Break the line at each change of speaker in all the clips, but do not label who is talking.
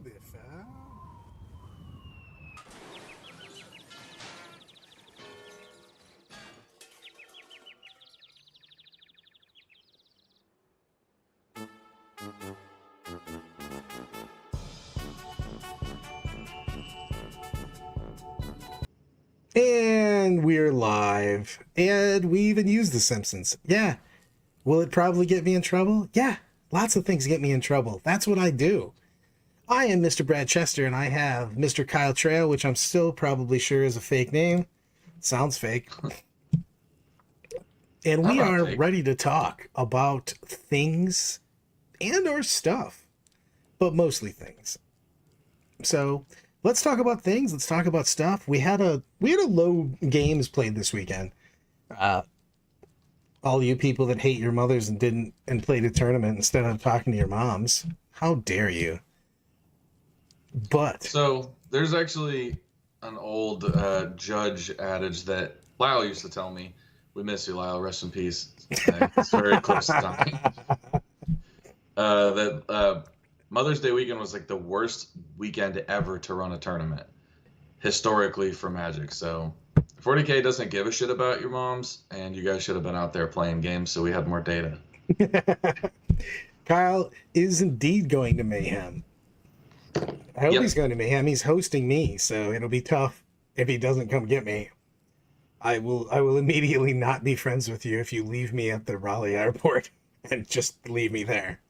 there, fam. And we're live. And we even use The Simpsons. Yeah. Will it probably get me in trouble? Yeah. Lots of things get me in trouble. That's what I do. I am Mr. Brad Chester, and I have Mr. Kyle Trail, which I'm still probably sure is a fake name. Sounds fake. And we are ready to talk about things and our stuff, but mostly things. So let's talk about things. Let's talk about stuff. We had a low games played this weekend. All you people that hate your mothers and played a tournament instead of talking to your moms, how dare you? But
so there's actually an old judge adage that Lyle used to tell me. We miss you, Lyle. Rest in peace. It's very close to dying. That Mother's Day weekend was like the worst weekend ever to run a tournament historically for Magic. So 40K doesn't give a shit about your moms, and you guys should have been out there playing games so we had more data.
Kyle is indeed going to Mayhem. I hope he's going to Mayhem. He's hosting me, so it'll be tough if he doesn't come get me. I will immediately not be friends with you if you leave me at the Raleigh airport and just leave me there.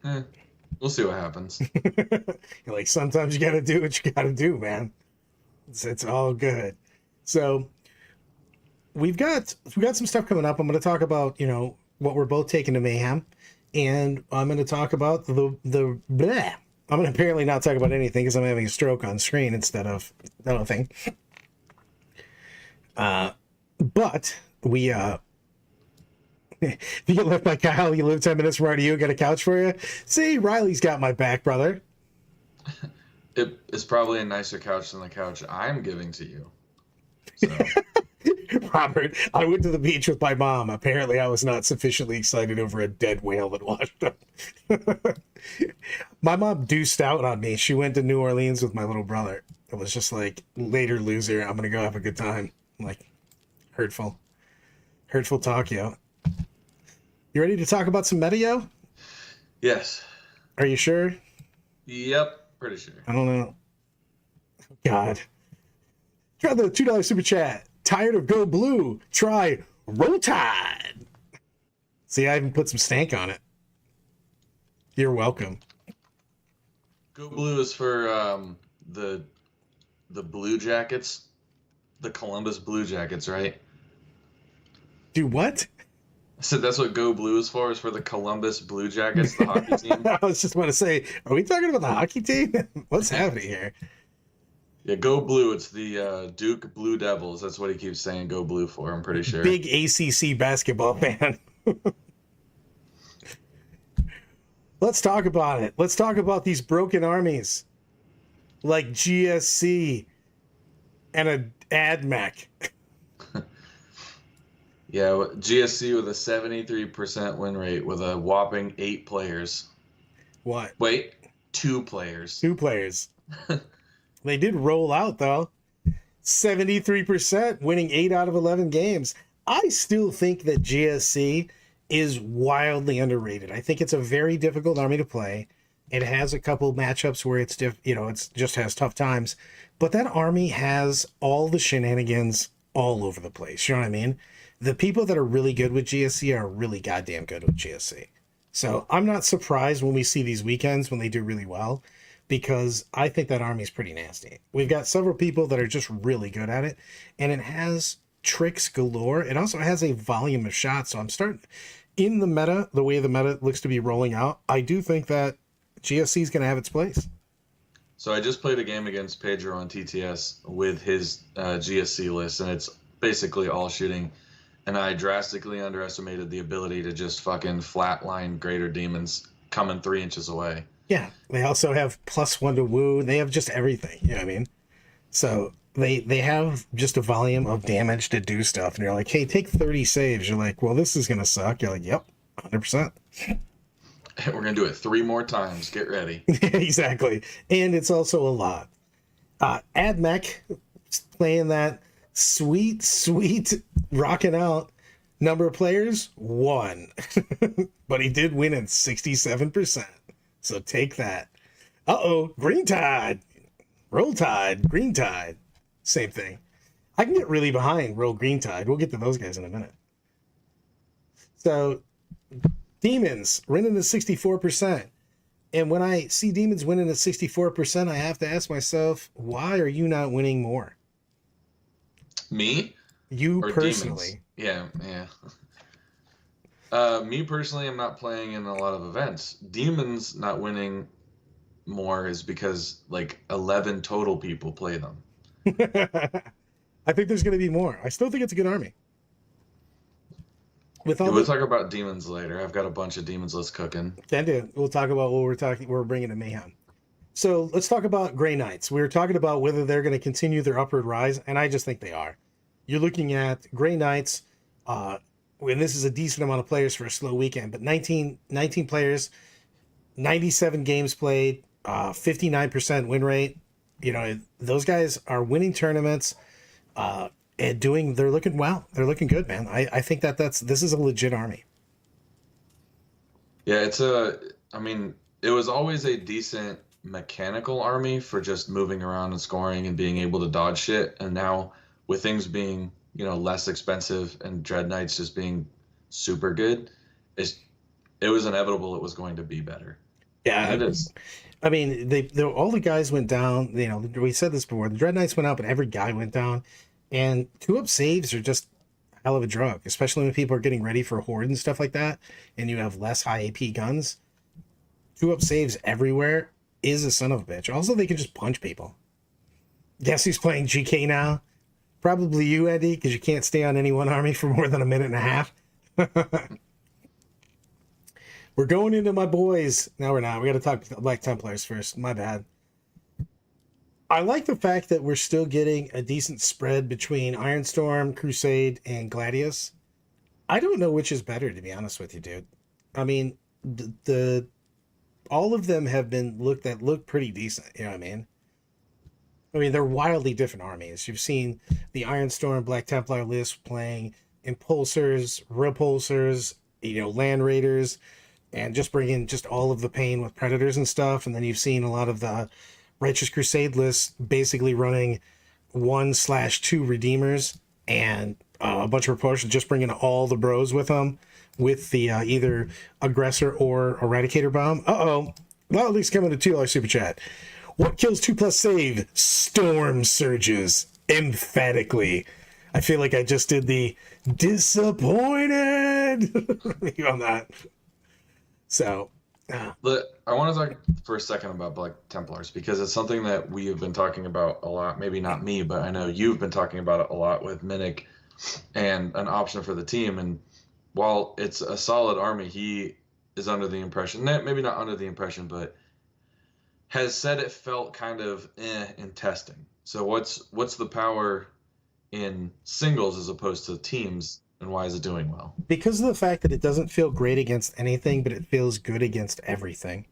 We'll see what happens.
You're like, sometimes you gotta do what you gotta do, man. It's all good. So we've got some stuff coming up. I'm going to talk about, what we're both taking to Mayhem, and I'm going to talk about the bleh. I'm going to apparently not talk about anything because I'm having a stroke on screen instead of nothing. But we, if you get left by Kyle, you live 10 minutes from RDU, got a couch for you. See, Riley's got my back, brother.
It's probably a nicer couch than the couch I'm giving to you. So.
Robert, I went to the beach with my mom. Apparently, I was not sufficiently excited over a dead whale that washed up. My mom deuced out on me. She went to New Orleans with my little brother. It was just like, later, loser. I'm going to go have a good time. Like, hurtful talk, yo. You ready to talk about some meta, yo?
Yes.
Are you sure?
Yep, pretty sure.
I don't know. God. Try the $2 super chat. Tired of Go Blue? Try Rotide. See, I even put some stank on it. You're welcome.
Go Blue is for the Blue Jackets, the Columbus Blue Jackets, right?
Do what?
I said that's what Go Blue is for the Columbus Blue Jackets, the hockey team.
I was just about to say, are we talking about the hockey team? What's happening here?
Yeah, Go Blue. It's the Duke Blue Devils. That's what he keeps saying Go Blue for, I'm pretty sure.
Big ACC basketball fan. Let's talk about it. Let's talk about these broken armies like GSC and a AdMech.
Yeah, GSC with a 73% win rate with a whopping 8 players.
What?
Wait, 2 players.
2 players. They did roll out, though. 73%, winning 8 out of 11 games. I still think that GSC is wildly underrated. I think it's a very difficult army to play. It has a couple matchups where it's just has tough times. But that army has all the shenanigans all over the place. You know what I mean? The people that are really good with GSC are really goddamn good with GSC. So I'm not surprised when we see these weekends when they do really well, because I think that army is pretty nasty. We've got several people that are just really good at it, and it has tricks galore. It also has a volume of shots. So I'm starting in the meta, the way the meta looks to be rolling out. I do think that GSC is going to have its place.
So I just played a game against Pedro on TTS with his GSC list, and it's basically all shooting. And I drastically underestimated the ability to just fucking flatline Greater Demons coming 3 inches away.
Yeah, they also have +1 to woo. They have just everything. You know what I mean? So they have just a volume of damage to do stuff. And you're like, hey, take 30 saves. You're like, well, this is going to suck. You're like, yep, 100%.
We're gonna do it 3 more times. Get ready.
Exactly. And it's also a lot. AdMech playing that sweet rocking out number of players, 1. But he did win at 67%. So take that. Green Tide. Roll Tide. Green Tide. Same thing. I can get really behind Roll Green Tide. We'll get to those guys in a minute. So Demons winning at 64%. And when I see Demons winning at 64%, I have to ask myself, why are you not winning more?
Me?
You
Or
personally.
Demons? Yeah. Me personally, I'm not playing in a lot of events. Demons not winning more is because like 11 total people play them.
I think there's going to be more. I still think it's a good army. With all
We'll
the
talk about demons later. I've got a bunch of demons lists cooking.
can do. We'll talk about what we're bringing to Mayhem. So let's talk about Grey Knights. We were talking about whether they're going to continue their upward rise, and I just think they are. You're looking at Grey Knights, and this is a decent amount of players for a slow weekend, but 19 players, 97 games played, 59% win rate. You know, those guys are winning tournaments, and they're looking well. They're looking good, man. I think this is a legit army.
Yeah, it was always a decent mechanical army for just moving around and scoring and being able to dodge shit. And now with things being, less expensive and Dread Knights just being super good, it was inevitable it was going to be better.
Yeah,
And it is.
I mean, all the guys went down. We said this before. The Dread Knights went up, and every guy went down. And 2-up saves are just a hell of a drug, especially when people are getting ready for Horde and stuff like that, and you have less high AP guns. 2-up saves everywhere is a son of a bitch. Also, they can just punch people. Guess who's playing GK now? Probably you, Eddie, because you can't stay on any one army for more than a minute and a half. We're going into my boys. No, we're not. We got to talk Black Templars first. My bad. I like the fact that we're still getting a decent spread between Ironstorm, Crusade, and Gladius. I don't know which is better, to be honest with you, dude. I mean, all of them have been look pretty decent. You know what I mean? I mean, they're wildly different armies. You've seen the Ironstorm Black Templar list playing Impulsors, Repulsors, Land Raiders, and just bringing just all of the pain with Predators and stuff. And then you've seen a lot of the Righteous Crusade lists basically running 1/2 Redeemers and a bunch of Repulsors, just bringing all the bros with them with the either Aggressor or Eradicator Bomb. Well, at least coming to $2 Super Chat. What kills 2+ save? Storm Surges. Emphatically. I feel like I just did the disappointed on that. So,
But I want to talk for a second about Black Templars because it's something that we have been talking about a lot. Maybe not me, but I know you've been talking about it a lot with Minik and an option for the team. And while it's a solid army, he is under the impression, maybe not under the impression, but has said it felt kind of in testing. So what's the power in singles as opposed to teams? And why is it doing well?
Because of the fact that it doesn't feel great against anything, but it feels good against everything.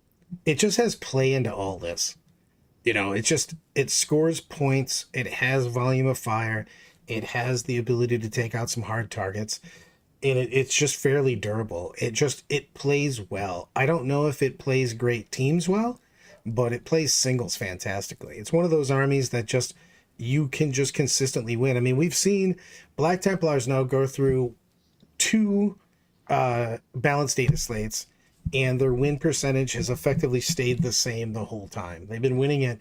It just has play into all this. It scores points. It has volume of fire. It has the ability to take out some hard targets. And it's just fairly durable. It plays well. I don't know if it plays great teams well, but it plays singles fantastically. It's one of those armies that you can just consistently win. I mean, we've seen Black Templars now go through 2 balanced data slates, and their win percentage has effectively stayed the same the whole time. They've been winning at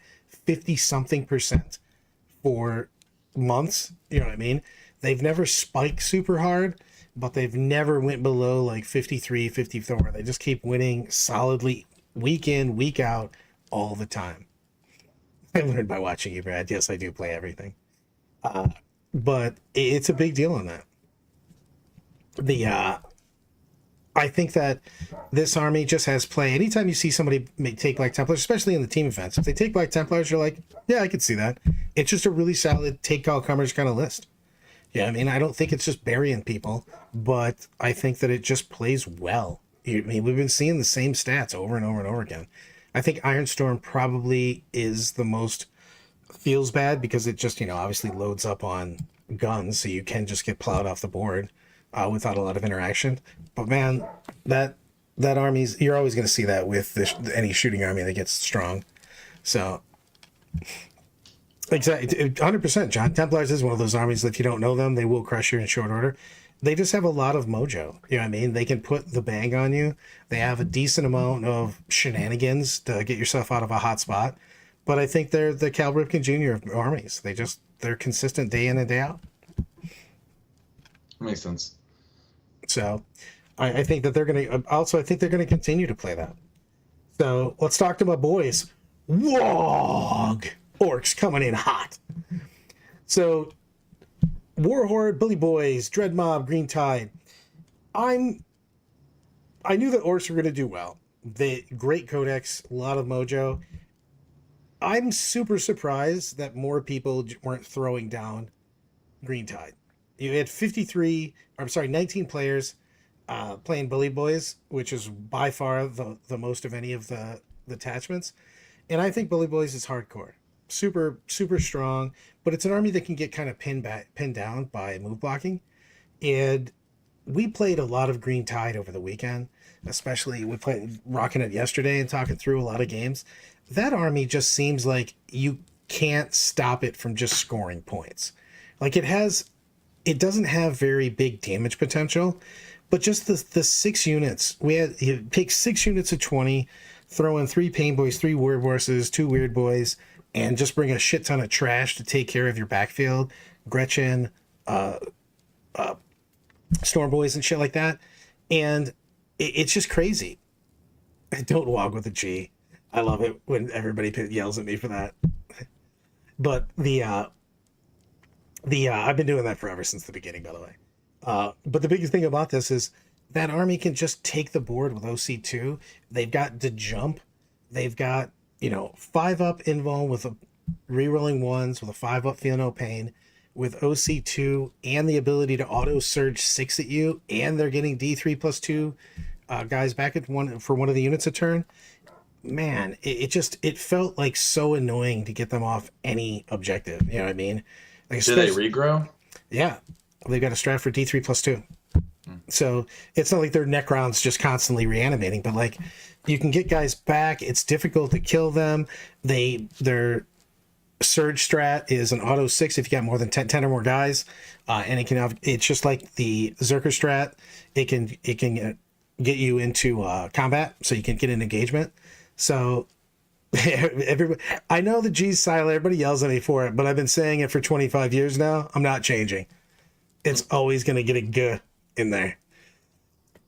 50-something% for months. You know what I mean? They've never spiked super hard, but they've never went below like 53, 54. They just keep winning solidly week in, week out, all the time. I learned by watching you, Brad. Yes, I do play everything. But it's a big deal on that. I think that this army just has play. Anytime you see somebody take Black Templars, especially in the team events, if they take Black Templars, you're like, yeah, I can see that. It's just a really solid take all comers kind of list. Yeah, I mean, I don't think it's just burying people, but I think that it just plays well. I mean, we've been seeing the same stats over and over and over again. I think Ironstorm probably is the most feels bad because it just, obviously loads up on guns, so you can just get plowed off the board without a lot of interaction. But man, that army's, you're always going to see that with any shooting army that gets strong. So, exactly, 100%. John, Templars is one of those armies that if you don't know them, they will crush you in short order. They just have a lot of mojo. You know what I mean? They can put the bang on you. They have a decent amount of shenanigans to get yourself out of a hot spot. But I think they're the Cal Ripken Jr. of armies. They're consistent day in and day out.
Makes sense.
So I think that they're going to, also, I think they're going to continue to play that. So let's talk to my boys. Wog! Orcs coming in hot. So Warhorde, Bully Boys, Dread Mob, Green Tide. I knew that Orcs were going to do well. Great codex, a lot of mojo. I'm super surprised that more people weren't throwing down Green Tide. You had 19 players playing Bully Boys, which is by far the most of any of the attachments. And I think Bully Boys is hardcore. Super, super strong, but it's an army that can get kind of pinned down by move blocking. And we played a lot of Green Tide over the weekend, especially we played rocking it yesterday and talking through a lot of games. That army just seems like you can't stop it from just scoring points. Like it doesn't have very big damage potential, but just the 6 units. You pick 6 units of 20, throw in 3 Pain Boys, 3 Weird Horses, 2 Weird Boys, and just bring a shit ton of trash to take care of your backfield. Gretchen, Storm Boys and shit like that. And it's just crazy. Don't walk with a G. I love it when everybody yells at me for that. But I've been doing that forever since the beginning, by the way. But the biggest thing about this is that army can just take the board with OC2. They've got to jump. They've got 5-up invuln with rerolling 1s with a 5-up feel no pain with OC2 and the ability to auto surge 6 at you, and they're getting D3+2 guys back at one for one of the units a turn. Man, it felt like so annoying to get them off any objective. You know what I mean? Like,
do they regrow?
Yeah, they've got a strat for D3+2. So it's not like their Necrons just constantly reanimating, but like you can get guys back. It's difficult to kill them. Their surge strat is an auto 6 if you got more than 10 or more guys, and it's just like the Zerker strat. It can get you into combat, so you can get an engagement. So everybody, I know the G's silent. Everybody yells at me for it, but I've been saying it for 25 years now. I'm not changing. It's always going to get a G in there.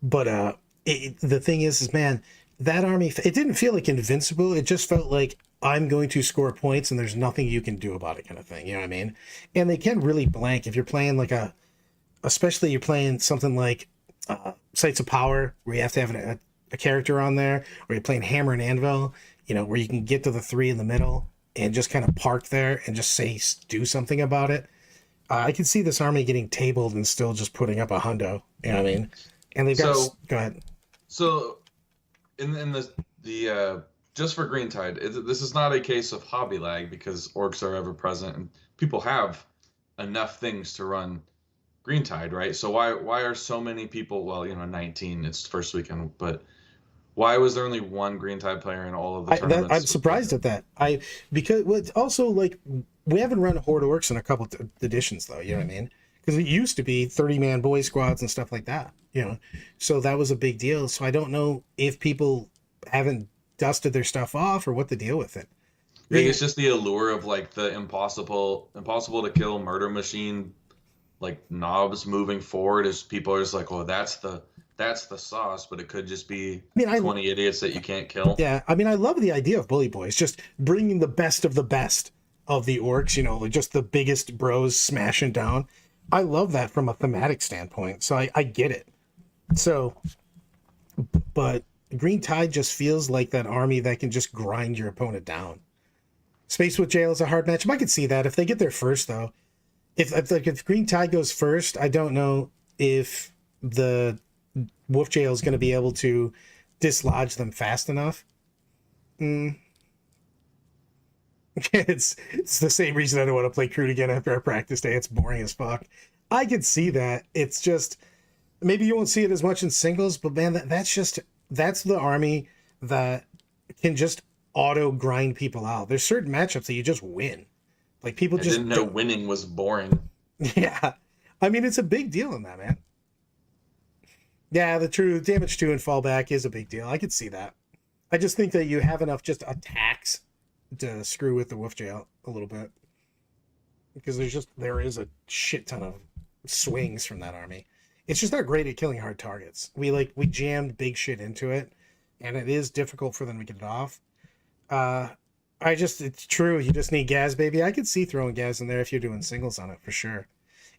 But the thing is, man, that army, it didn't feel like invincible. It just felt like I'm going to score points and there's nothing you can do about it kind of thing. You know what I mean? And they can really blank if you're playing like especially you're playing something like Sites of Power, where you have to have a character on there, or you're playing Hammer and Anvil, where you can get to the 3 in the middle and just kind of park there and just do something about it. I can see this army getting tabled and still just putting up a hundo. You know what I mean? And they've got. Go ahead.
So, in the just for Green Tide, this is not a case of hobby lag because orcs are ever present and people have enough things to run Green Tide, right? So why are so many people? Well, 19. It's the first weekend, but why was there only one Green Tide player in all of the tournaments?
I'm surprised at that. Because it's also like we haven't run Horde Orcs in a couple editions though. You know what I mean? Because it used to be 30-man boy squads and stuff like that. So that was a big deal. So I don't know if people haven't dusted their stuff off or what the deal with it.
I think it's just the allure of like the impossible to kill murder machine, like knobs moving forward. As people are just like, oh, that's the sauce, but it could just be 20 idiots that you can't kill.
Yeah, I love the idea of Bully Boys, just bringing the best of the orcs, like just the biggest bros smashing down. I love that from a thematic standpoint, so I get it. So, but Green Tide just feels like that army that can just grind your opponent down. Spacewitch Jail is a hard matchup. I could see that if they get there first, though. If Green Tide goes first, I don't know if the Wolf Jail is going to be able to dislodge them fast enough. It's the same reason I don't want to play Crude again after our practice day. It's boring as fuck. I can see that. It's just maybe you won't see it as much in singles, but man, that's the army that can just auto grind people out. There's certain matchups that you just win. Like people just
didn't know winning was boring.
Yeah. I mean, it's a big deal in that, man. Yeah, the true damage 2 and fallback is a big deal. I could see that. I just think that you have enough just attacks to screw with the Wolf Jail a little bit. Because there is a shit ton of swings from that army. It's just not great at killing hard targets. We jammed big shit into it, and it is difficult for them to get it off. It's true. You just need Gaz, baby. I could see throwing Gaz in there if you're doing singles on it for sure.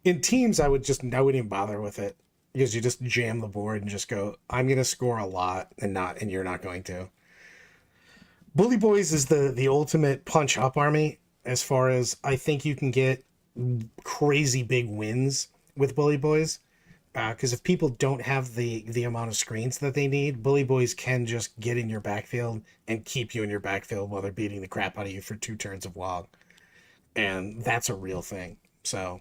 In teams, I wouldn't even bother with it because you just jam the board and just go, I'm going to score a lot and you're not going to. Bully Boys is the ultimate punch up army as far as I think you can get crazy big wins with Bully Boys. Because if people don't have the amount of screens that they need, Bully Boys can just get in your backfield and keep you in your backfield while they're beating the crap out of you for 2 turns of log. And that's a real thing. So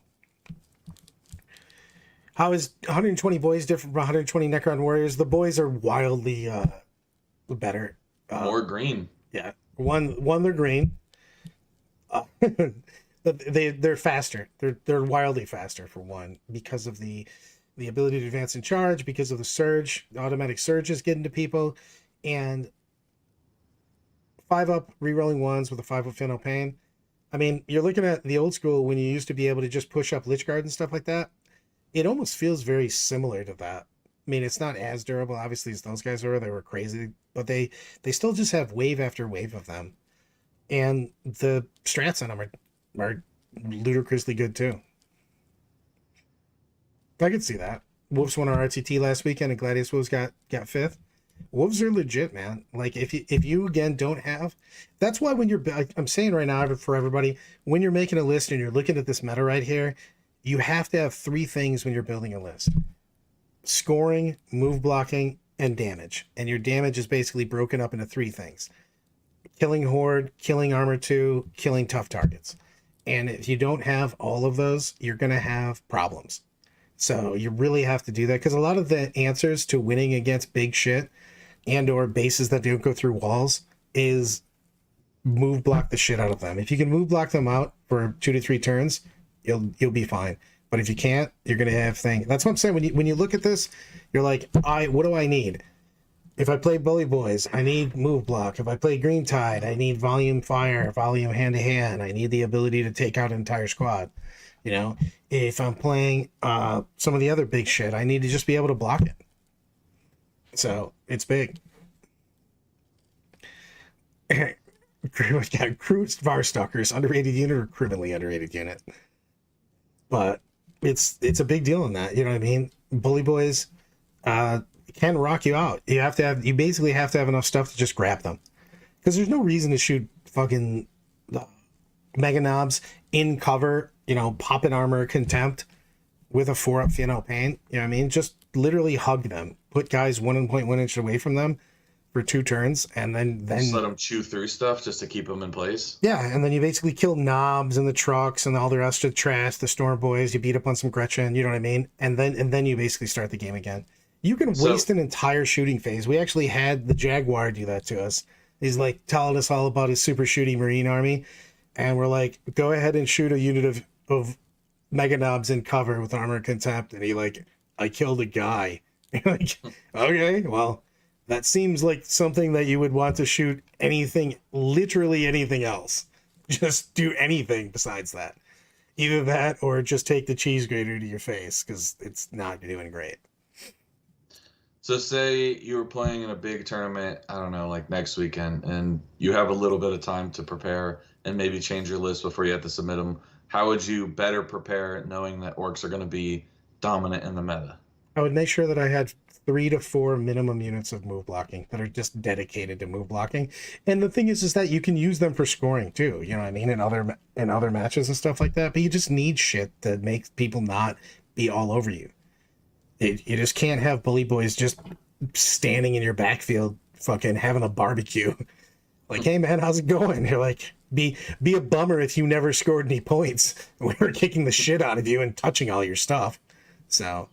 how is 120 Boys different from 120 Necron Warriors? The Boys are wildly better.
More green.
Yeah. One they're green. They're faster. They're wildly faster for one because of the ability to advance in charge, because of the surge, the automatic surges get into people, and 5-up rerolling ones with a 5-up Fennel Pain. I mean, you're looking at the old school when you used to be able to just push up Lich Guard and stuff like that. It almost feels very similar to that. I mean, it's not as durable, obviously, as those guys were. They were crazy, but they still just have wave after wave of them. And the strats on them are ludicrously good, too. I could see that. Wolves won our RTT last weekend and Gladius Wolves got 5th. Wolves are legit, man. Like if you again don't have, that's why when I'm saying right now for everybody, when you're making a list and you're looking at this meta right here, you have to have 3 things when you're building a list: scoring, move blocking, and damage. And your damage is basically broken up into 3 things: killing horde, killing armor 2, killing tough targets. And if you don't have all of those, you're gonna have problems. So you really have to do that, because a lot of the answers to winning against big shit and or bases that don't go through walls is move block the shit out of them. If you can move block them out for 2 to 3 turns, you'll be fine. But if you can't, you're gonna have things. That's what I'm saying. When you look at this, you're like, what do I need? If I play Bully Boys, I need move block. If I play Green Tide, I need volume fire, volume hand to hand. I need the ability to take out an entire squad. You know, if I'm playing some of the other big shit, I need to just be able to block it. So it's big. Crew Varstalkers, underrated unit or criminally underrated unit. But it's a big deal in that. You know what I mean? Bully Boys can rock you out. You basically have to have enough stuff to just grab them. Because there's no reason to shoot fucking Mega Knobs in cover, pop an armor contempt with a 4-up Fennel Pain. You know what I mean? Just literally hug them. Put guys 1.1 inch away from them for 2 turns, and then
just let them chew through stuff just to keep them in place.
Yeah, and then you basically kill Knobs and the trucks and all the rest of the trash, the Storm Boys. You beat up on some Gretchen, you know what I mean? And then you basically start the game again. You can waste an entire shooting phase. We actually had the Jaguar do that to us. He's like telling us all about his super shooting Marine army. And we're like, go ahead and shoot a unit of Mega Knobs in cover with armor contempt. And he I killed a guy. Like, okay, well, that seems like something that you would want to shoot literally anything else. Just do anything besides that. Either that or just take the cheese grater to your face, because it's not doing great.
So say you were playing in a big tournament, I don't know, like next weekend, and you have a little bit of time to prepare and maybe change your list before you have to submit them. How would you better prepare knowing that orcs are going to be dominant in the meta?
I would make sure that I had 3 to 4 minimum units of move blocking that are just dedicated to move blocking. And the thing is that you can use them for scoring too, you know what I mean, in other matches and stuff like that. But you just need shit that makes people not be all over you. You just can't have bully boys just standing in your backfield, fucking having a barbecue. Like, hey man, how's it going? You're like, be a bummer if you never scored any points. We were kicking the shit out of you and touching all your stuff. So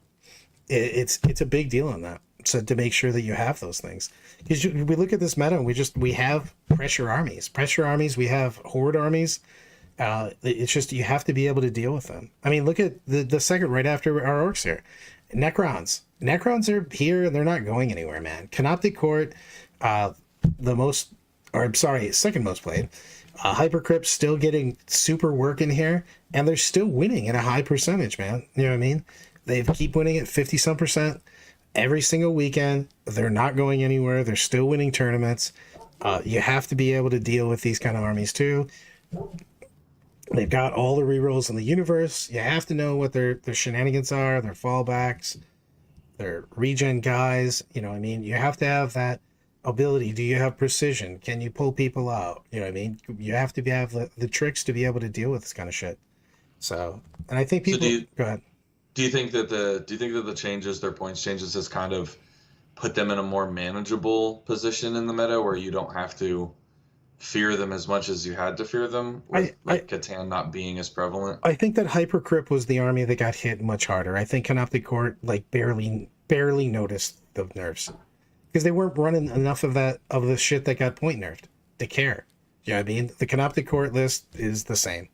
it's a big deal on that. So to make sure that you have those things, because we look at this meta and we have pressure armies, we have horde armies. It's just you have to be able to deal with them. I mean, look at the second right after our orcs here, Necrons. Necrons are here and they're not going anywhere, man. Canoptic Court, second most played. Hypercrypt still getting super work in here, and they're still winning at a high percentage, man. You know what I mean? They keep winning at 50 some percent every single weekend. They're not going anywhere. They're still winning tournaments. You have to be able to deal with these kind of armies too. They've got all the rerolls in the universe. You have to know what their shenanigans are, their fallbacks, their regen guys. You know what I mean? You have to have that ability. Do you have precision? Can you pull people out? You know what I mean? You have to have the tricks to be able to deal with this kind of shit. So, and I think people... Go ahead.
Do you think that the changes, their points changes, has kind of put them in a more manageable position in the meta where you don't have to fear them as much as you had to fear them with Catan not being as prevalent?
I think that Hypercrypt was the army that got hit much harder. I think Canoptic Court like barely noticed the nerfs because they weren't running enough of the shit that got point nerfed to care. You know what I mean? The Canoptic Court list is the same.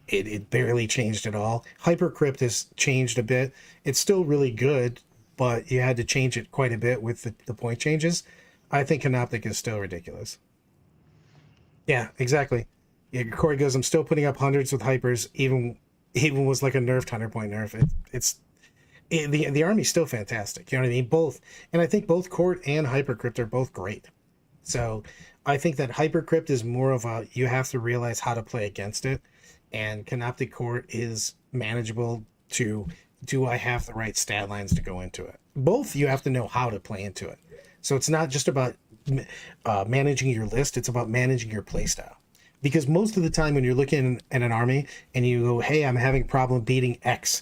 It barely changed at all. Hypercrypt has changed a bit. It's still really good, but you had to change it quite a bit with the point changes. I think Canoptic is still ridiculous. Yeah, exactly. Yeah, Corey goes, I'm still putting up hundreds with hypers, even was like a nerfed 100-point nerf. The army's still fantastic. You know what I mean? Both. And I think both Court and Hypercrypt are both great. So I think that Hypercrypt is more of a, you have to realize how to play against it. And Canoptic Court is manageable to, do I have the right stat lines to go into it? Both you have to know how to play into it. So it's not just about managing your list, it's about managing your playstyle. Because most of the time when you're looking at an army and you go, hey, I'm having a problem beating X,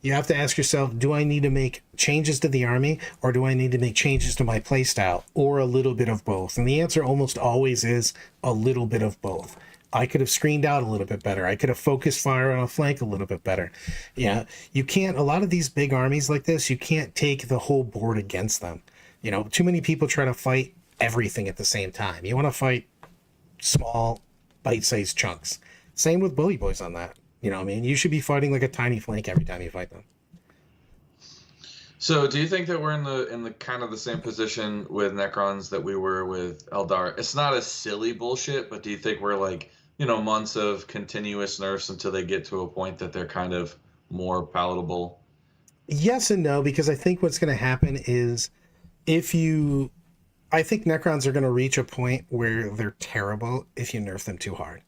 you have to ask yourself, do I need to make changes to the army or do I need to make changes to my playstyle, or a little bit of both? And the answer almost always is a little bit of both. I could have screened out a little bit better. I could have focused fire on a flank a little bit better. Yeah, you can't, a lot of these big armies like this, you can't take the whole board against them. You know, too many people try to fight everything at the same time. You want to fight small, bite-sized chunks. Same with bully boys on that. You know what I mean? You should be fighting like a tiny flank every time you fight them.
So do you think that we're in the kind of the same position with Necrons that we were with Eldar? It's not a silly bullshit, but do you think we're like, you know, months of continuous nerfs until they get to a point that they're kind of more palatable?
Yes and no, because I think what's going to happen is I think Necrons are going to reach a point where they're terrible if you nerf them too hard.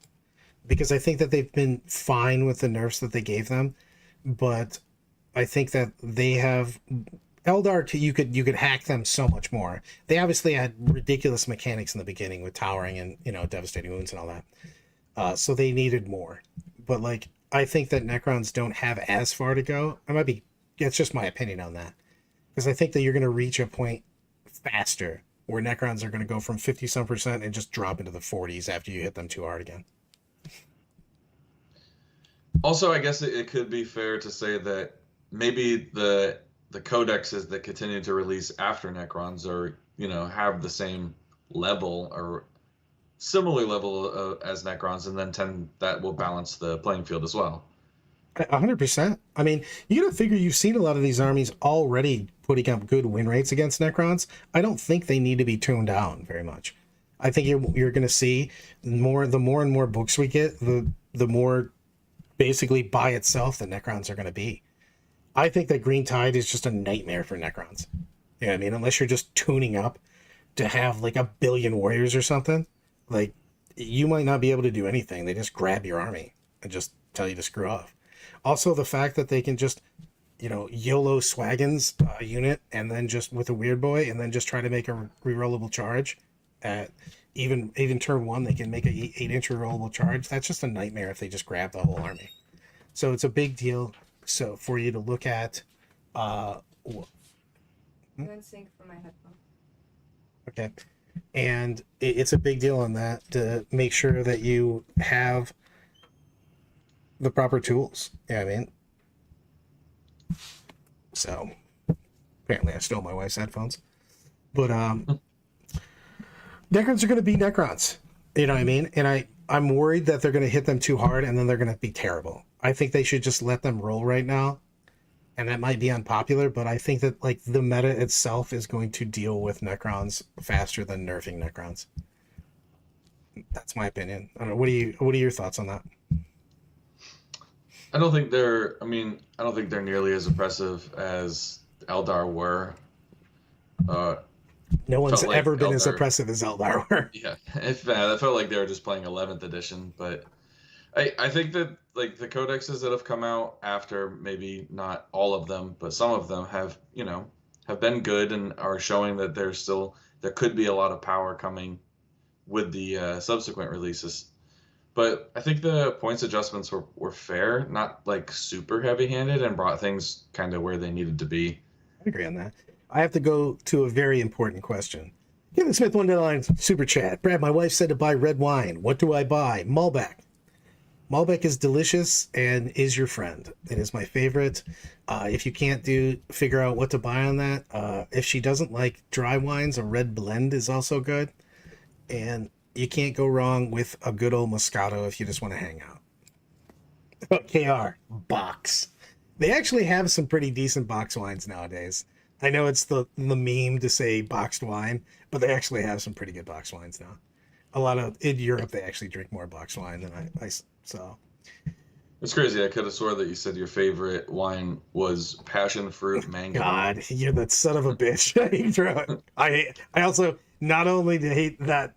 Because I think that they've been fine with the nerfs that they gave them, but I think that they have Eldar. You could hack them so much more. They obviously had ridiculous mechanics in the beginning with towering and, you know, devastating wounds and all that. So they needed more. But like, I think that Necrons don't have as far to go. It's just my opinion on that, because I think that you're going to reach a point faster where Necrons are going to go from 50 some percent and just drop into the 40s after you hit them too hard again.
Also, I guess it could be fair to say that maybe the codexes that continue to release after Necrons are, you know, have the same level or similar level as Necrons, and then that will balance the playing field as well.
100%. I mean, you gotta figure you've seen a lot of these armies already putting up good win rates against Necrons. I don't think they need to be toned down very much. I think you're gonna see the more and more books we get, the more basically by itself the Necrons are gonna be. I think that Green Tide is just a nightmare for Necrons. You know what I mean? Unless you're just tuning up to have like 1 billion warriors or something, like you might not be able to do anything. They just grab your army and just tell you to screw off. Also, the fact that they can just, you know, YOLO Swaggins unit and then just with a Weird Boy and then just try to make a rerollable charge at even turn 1, they can make a 8-inch rerollable charge. That's just a nightmare if they just grab the whole army. So it's a big deal. So for you to look at
I'm in sync for my headphones.
Okay. And it's a big deal on that to make sure that you have the proper tools. Yeah, I mean. So apparently I stole my wife's headphones. But Necrons are going to be Necrons. You know what I mean? And I'm worried that they're going to hit them too hard and then they're going to be terrible. I think they should just let them roll right now. And that might be unpopular, but I think that like the meta itself is going to deal with Necrons faster than nerfing Necrons. That's my opinion. I don't know. What are your thoughts on that?
I don't think they're nearly as oppressive as Eldar were.
No one's
Felt like
ever been as
Eldar-
oppressive as Eldar were.
Yeah, I felt like they were just playing 11th edition, but I think that like the codexes that have come out after, maybe not all of them, but some of them have been good and are showing that there could be a lot of power coming with the subsequent releases. But I think the points adjustments were fair, not like super heavy-handed, and brought things kind of where they needed to be.
I agree on that. I have to go to a very important question. Kevin Smith $1 super chat. Brad, my wife said to buy red wine. What do I buy? Malbec. Malbec is delicious and is your friend. It is my favorite. If you can't figure out what to buy on that, if she doesn't like dry wines, a red blend is also good. And you can't go wrong with a good old Moscato if you just want to hang out. KR, box. They actually have some pretty decent box wines nowadays. I know it's the meme to say boxed wine, but they actually have some pretty good box wines now. In Europe, they actually drink more box wine than I so.
It's crazy. I could have swore that you said your favorite wine was passion fruit mango.
God, you're that son of a bitch. I also not only hate that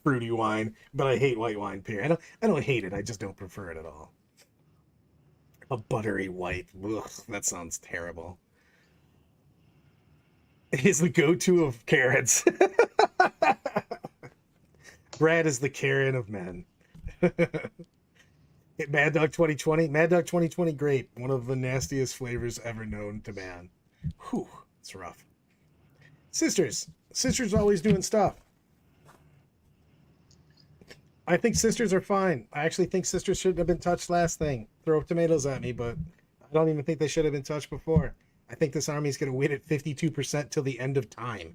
fruity wine, but I hate white wine. Period. I don't hate it. I just don't prefer it at all. A buttery white. Ugh, that sounds terrible. It is the go-to of Karens. Brad is the Karen of men. Mad Dog 2020. Mad Dog 2020 grape. One of the nastiest flavors ever known to man. Whew, it's rough. Sisters. Sisters always doing stuff. I think sisters are fine. I actually think sisters shouldn't have been touched last thing. Throw tomatoes at me, but I don't even think they should have been touched before. I think this army is going to win at 52% till the end of time.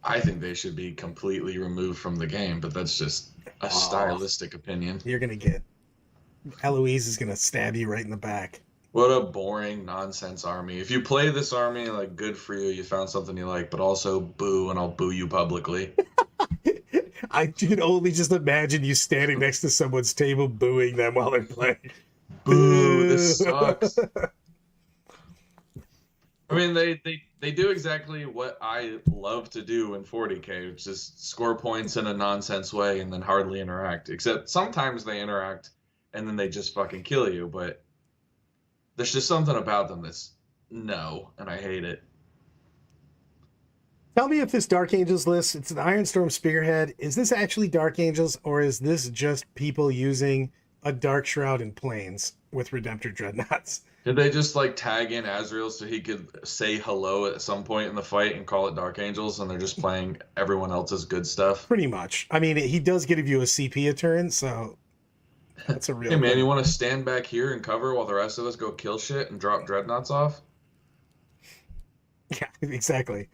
I think they should be completely removed from the game, but that's just a stylistic opinion.
You're going to get... Eloise is going to stab you right in the back.
What a boring nonsense army. If you play this army, like, good for you, you found something you like, but also boo, and I'll boo you publicly.
I can only just imagine you standing next to someone's table booing them while they're playing.
Boo, this sucks. I mean, they do exactly what I love to do in 40K, which is score points in a nonsense way and then hardly interact. Except sometimes they interact and then they just fucking kill you, but there's just something about them that's no, and I hate it.
Tell me if this Dark Angels list, it's an Ironstorm Spearhead. Is this actually Dark Angels, or is this just people using a Dark Shroud in Plains with Redemptor Dreadnoughts?
Did they just like tag in Azrael so he could say hello at some point in the fight and call it Dark Angels, and they're just playing everyone else's good stuff?
Pretty much. I mean, he does give you a CP a turn, so that's a real...
Hey man, you want to stand back here and cover while the rest of us go kill shit and drop Dreadnoughts off?
Yeah, exactly.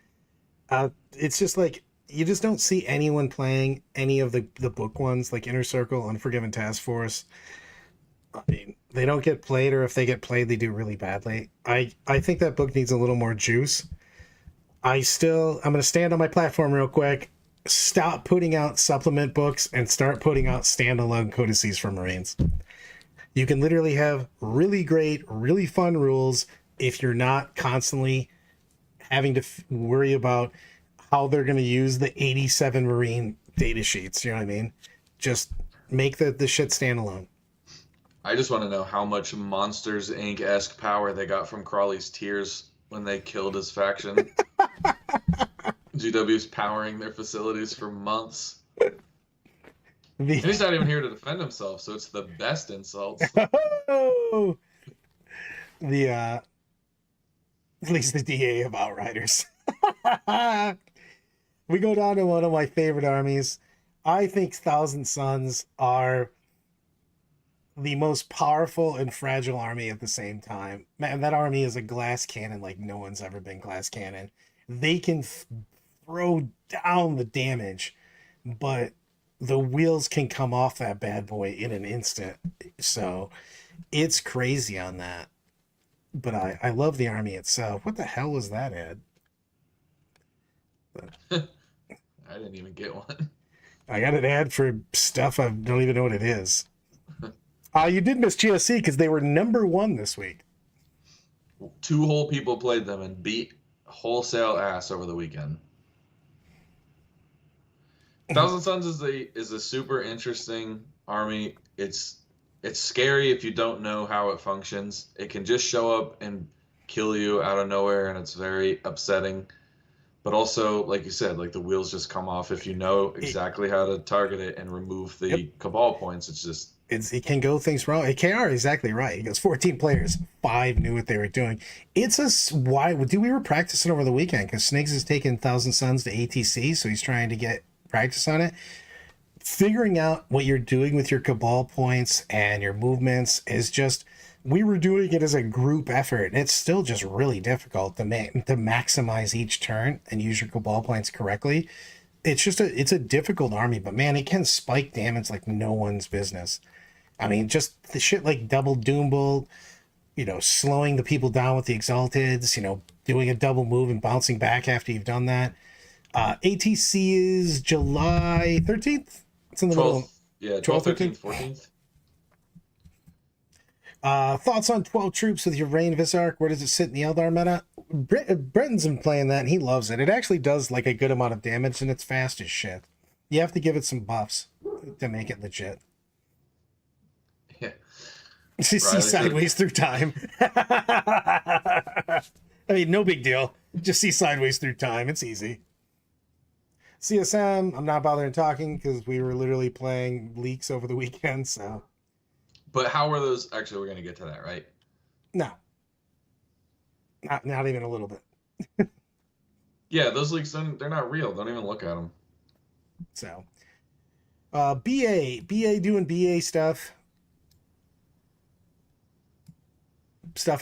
It's just like, you just don't see anyone playing any of the book ones, like Inner Circle, Unforgiven Task Force. I mean, they don't get played, or if they get played, they do really badly. I think that book needs a little more juice. I'm going to stand on my platform real quick. Stop putting out supplement books and start putting out standalone codices for Marines. You can literally have really great, really fun rules if you're not constantly having to worry about how they're going to use the 87 Marine data sheets. You know what I mean? Just make the shit stand alone.
I just want to know how much Monsters Inc.-esque power they got from Crawley's tears when they killed his faction. GW's powering their facilities for months. And he's not even here to defend himself, so it's the best insults.
At least the DA of Outriders. We go down to one of my favorite armies. I think Thousand Sons are the most powerful and fragile army at the same time. Man, that army is a glass cannon like no one's ever been glass cannon. They can throw down the damage, but the wheels can come off that bad boy in an instant. So it's crazy on that. But I love the army itself. What the hell was that, Ed?
I didn't even get one.
I got an ad for stuff I don't even know what it is. You did miss GSC because they were #1 this week.
2 whole people played them and beat wholesale ass over the weekend. Thousand Sons is a super interesting army. It's scary if you don't know how it functions. It can just show up and kill you out of nowhere, and it's very upsetting. But also, like you said, like the wheels just come off if you know exactly how to target it and remove the Cabal points.
It can go things wrong. KR exactly right. He goes 14 players, 5 knew what they were doing. We were practicing over the weekend because Sniggs has taken Thousand Sons to ATC, so he's trying to get practice on it. Figuring out what you're doing with your Cabal points and your movements is just, we were doing it as a group effort, and it's still just really difficult to maximize each turn and use your Cabal points correctly. It's a difficult army, but man, it can spike damage like no one's business. I mean, just the shit like double Doombull, slowing the people down with the Exalteds, doing a double move and bouncing back after you've done that. ATC is July 13th. It's in the
12th.
middle.
Yeah, 12th, 13th, 14th.
Thoughts on 12 troops with your Rain Visarch? Where does it sit in the Eldar meta? Brenton's been playing that, and he loves it. It actually does like a good amount of damage, and it's fast as shit. You have to give it some buffs to make it legit.
Yeah.
See sideways through time. I mean, no big deal. Just see sideways through time. It's easy. CSM, I'm not bothering talking because we were literally playing leaks over the weekend, so.
But how were those? Actually, we're going to get to that, right?
No. Not even a little bit.
Yeah, those leaks, they're not real. Don't even look at them.
So. BA doing BA stuff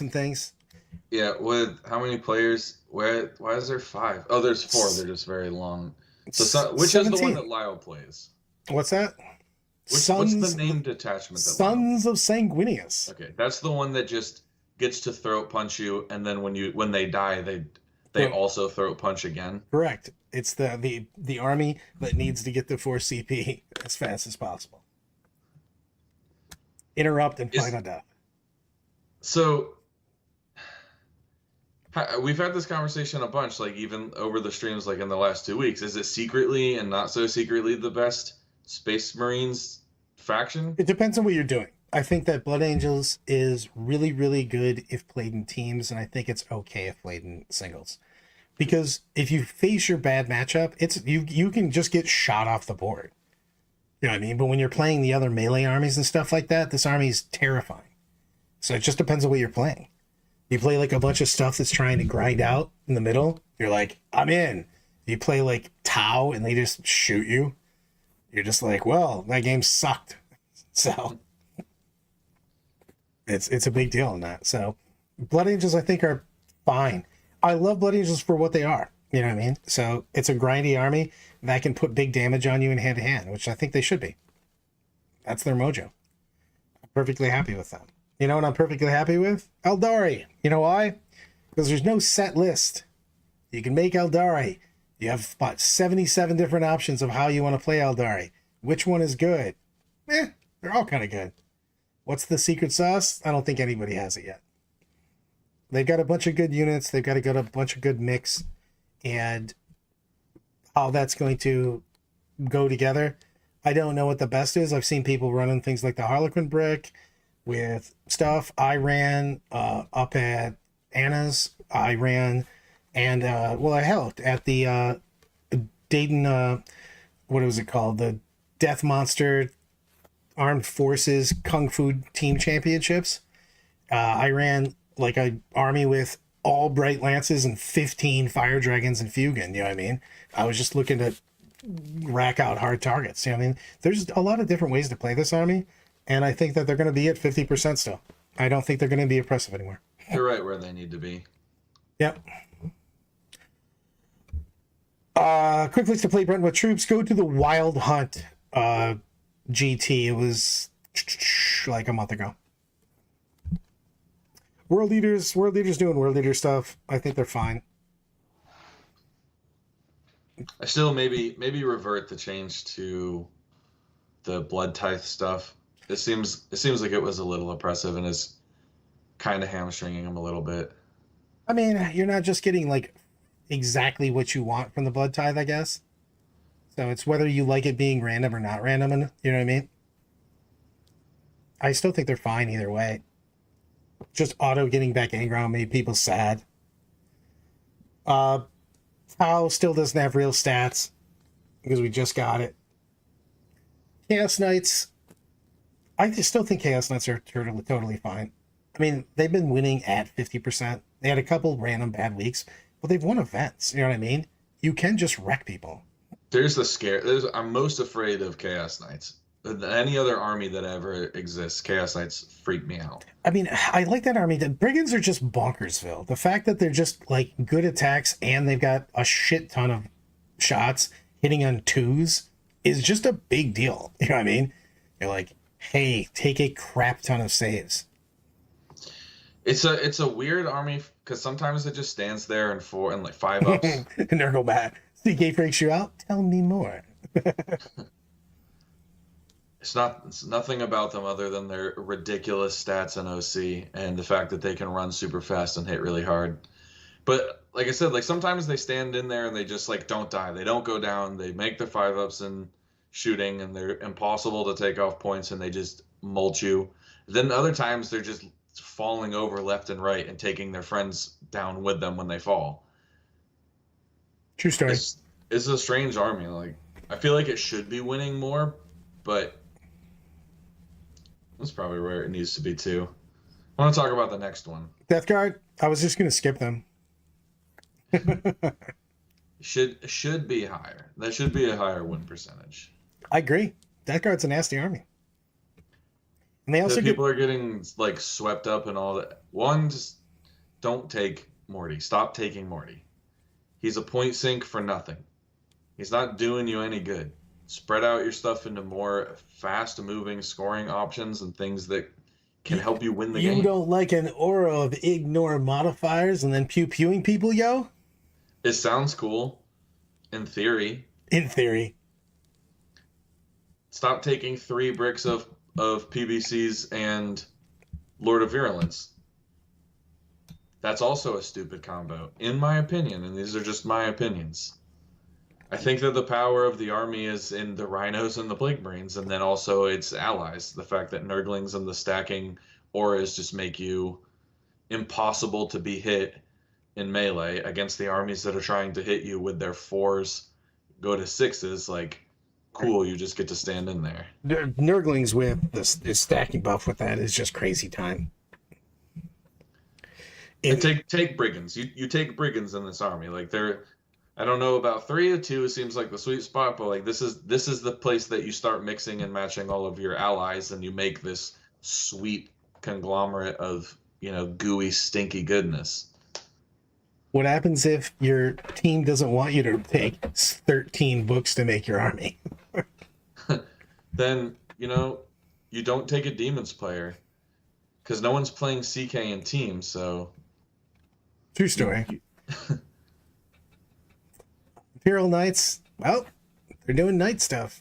and things.
Yeah, with how many players? Why is there 5? Oh, there's 4. They're just very long. So which 17. Is the one that Lyle plays?
What's that?
What's the named detachment?
Sons of Sanguinius.
Okay, that's the one that just gets to throat punch you, and then when they die, they also throat punch again.
Correct. It's the army that needs to get the 4 CP as fast as possible. Interrupt and fight on death.
So we've had this conversation a bunch, like even over the streams, like in the last 2 weeks. Is it secretly and not so secretly the best Space Marines faction?
It depends on what you're doing. I think that Blood Angels is really, really good if played in teams, and I think it's okay if played in singles. Because if you face your bad matchup, it's you can just get shot off the board. You know what I mean? But when you're playing the other melee armies and stuff like that, this army is terrifying. So it just depends on what you're playing. You play like a bunch of stuff that's trying to grind out in the middle, you're like, I'm in. You play like Tau and they just shoot you, you're just like, well, that game sucked. So it's a big deal in that. So Blood Angels, I think, are fine. I love Blood Angels for what they are. You know what I mean? So it's a grindy army that can put big damage on you in hand-to-hand, which I think they should be. That's their mojo. I'm perfectly happy with them. You know what I'm perfectly happy with? Eldari. You know why? Because there's no set list. You can make Eldari. You have about 77 different options of how you want to play Eldari. Which one is good? They're all kind of good. What's the secret sauce? I don't think anybody has it yet. They've got a bunch of good units. They've got a bunch of good mix. And how that's going to go together, I don't know what the best is. I've seen people running things like the Harlequin brick with stuff. I ran up at Anna's. I ran and I helped at the Dayton, what was it called? The Death Monster Armed Forces Kung Fu Team Championships. I ran like an army with all Bright Lances and 15 Fire Dragons and Fugan. You know what I mean? I was just looking to rack out hard targets. You know what I mean? There's a lot of different ways to play this army, and I think that they're going to be at 50% still. I don't think they're going to be oppressive anymore.
They're right where they need to be.
Yep. Quick list to play Brentwood troops. Go to the Wild Hunt GT. It was like a month ago. World Leaders doing World Leader stuff. I think they're fine.
I still maybe revert the change to the Blood Tithe stuff. It seems like it was a little oppressive and is kind of hamstringing them a little bit.
I mean, you're not just getting like exactly what you want from the Blood Tithe, I guess. So it's whether you like it being random or not random, and you know what I mean? I still think they're fine either way. Just auto getting back Angron made people sad. Tau still doesn't have real stats because we just got it. Chaos Knights, I still think Chaos Knights are totally fine. I mean, they've been winning at 50%. They had a couple random bad weeks, but they've won events. You know what I mean? You can just wreck people.
There's the scare. I'm most afraid of Chaos Knights. Any other army that ever exists, Chaos Knights freak me out.
I mean, I like that army. The Brigands are just bonkersville. The fact that they're just like good attacks and they've got a shit ton of shots hitting on twos is just a big deal. You know what I mean? You're like, hey, take a crap ton of saves.
It's a weird army because sometimes it just stands there and like 5-ups.
And they're go back. CK freaks you out? Tell me more.
It's nothing about them other than their ridiculous stats in OC and the fact that they can run super fast and hit really hard. But like I said, like sometimes they stand in there and they just like don't die. They don't go down. They make their 5-ups and shooting and they're impossible to take off points and they just mulch you. Then other times they're just falling over left and right and taking their friends down with them when they fall.
True story.
It's a strange army. Like I feel like it should be winning more, but that's probably where it needs to be too. I want to talk about the next one.
Death Guard. I was just gonna skip them.
Should be higher. That should be a higher win percentage.
I agree. Death Guard's a nasty army. And they also
people are getting like swept up and all that. One, just don't take Morty. Stop taking Morty. He's a point sink for nothing. He's not doing you any good. Spread out your stuff into more fast-moving scoring options and things that can help you win the game.
You don't like an aura of ignore modifiers and then pew-pewing people, yo?
It sounds cool, in theory.
In theory.
Stop taking 3 bricks of PBCs and Lord of Virulence. That's also a stupid combo, in my opinion, and these are just my opinions. I think that the power of the army is in the Rhinos and the Plague Marines, and then also its allies. The fact that Nurglings and the stacking auras just make you impossible to be hit in melee against the armies that are trying to hit you with their 4s go to 6s. Like, cool, you just get to stand in there.
Nurglings with this stacking buff with that is just crazy time.
And take Brigands. You take Brigands in this army. Like they're, I don't know about 3 or 2. It seems like the sweet spot, but like this is the place that you start mixing and matching all of your allies, and you make this sweet conglomerate of gooey, stinky goodness.
What happens if your team doesn't want you to take 13 books to make your army?
Then you don't take a Demons player because no one's playing CK in teams, so.
True story. Imperial Knights, well, they're doing knight stuff.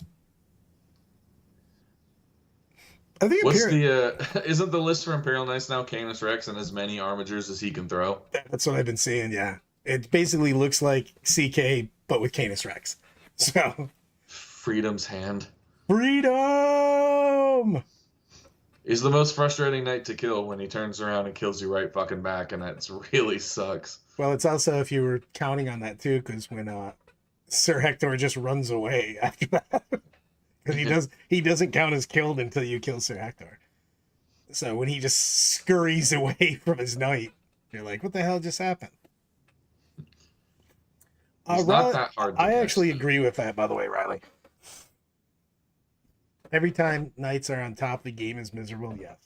I think
isn't the list for Imperial Knights now Canis Rex and as many armigers as he can throw?
That's what I've been seeing, yeah. It basically looks like CK, but with Canis Rex. So.
Freedom's Hand.
Freedom!
He's the most frustrating knight to kill when he turns around and kills you right fucking back, and that really sucks.
Well, it's also, if you were counting on that too, because when Sir Hector just runs away after that. Because he doesn't count as killed until you kill Sir Hector. So when he just scurries away from his knight, You're like, what the hell just happened?
It's not that hard to
I
guess.
actually agree with that, by the way, Riley. Every time Knights are on top, the game is miserable, yes.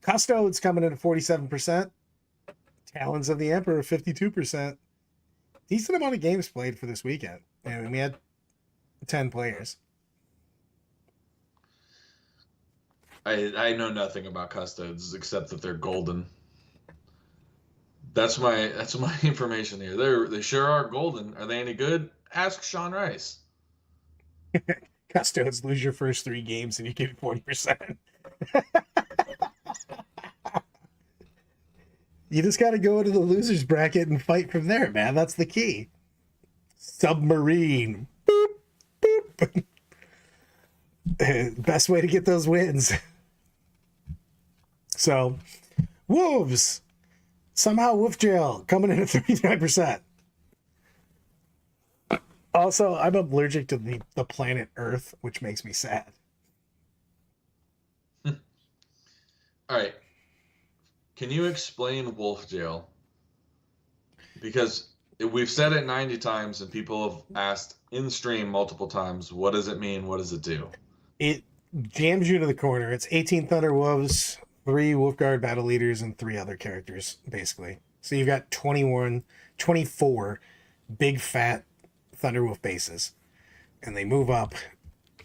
Custodes coming in at 47%. Talons of the Emperor, 52%. Decent amount of games played for this weekend. And we had 10 players.
I know nothing about custodes except that they're golden. That's my information here. They sure are golden. Are they any good? Ask Sean Rice.
Custodes, lose your first 3 games and you get 40%. You just got to go into the losers bracket and fight from there, man. That's the key. Submarine. Boop, boop. Best way to get those wins. So, Wolves. Somehow Wolf Jail coming in at 39%. Also, I'm allergic to the planet Earth, which makes me sad.
All right. Can you explain Wolf Jail? Because we've said it 90 times and people have asked in stream multiple times, what does it mean? What does it do?
It jams you to the corner. It's 18 Thunder Wolves, 3 Wolfguard battle leaders, and 3 other characters, basically. So you've got 24 big fat Thunderwolf bases. And they move up,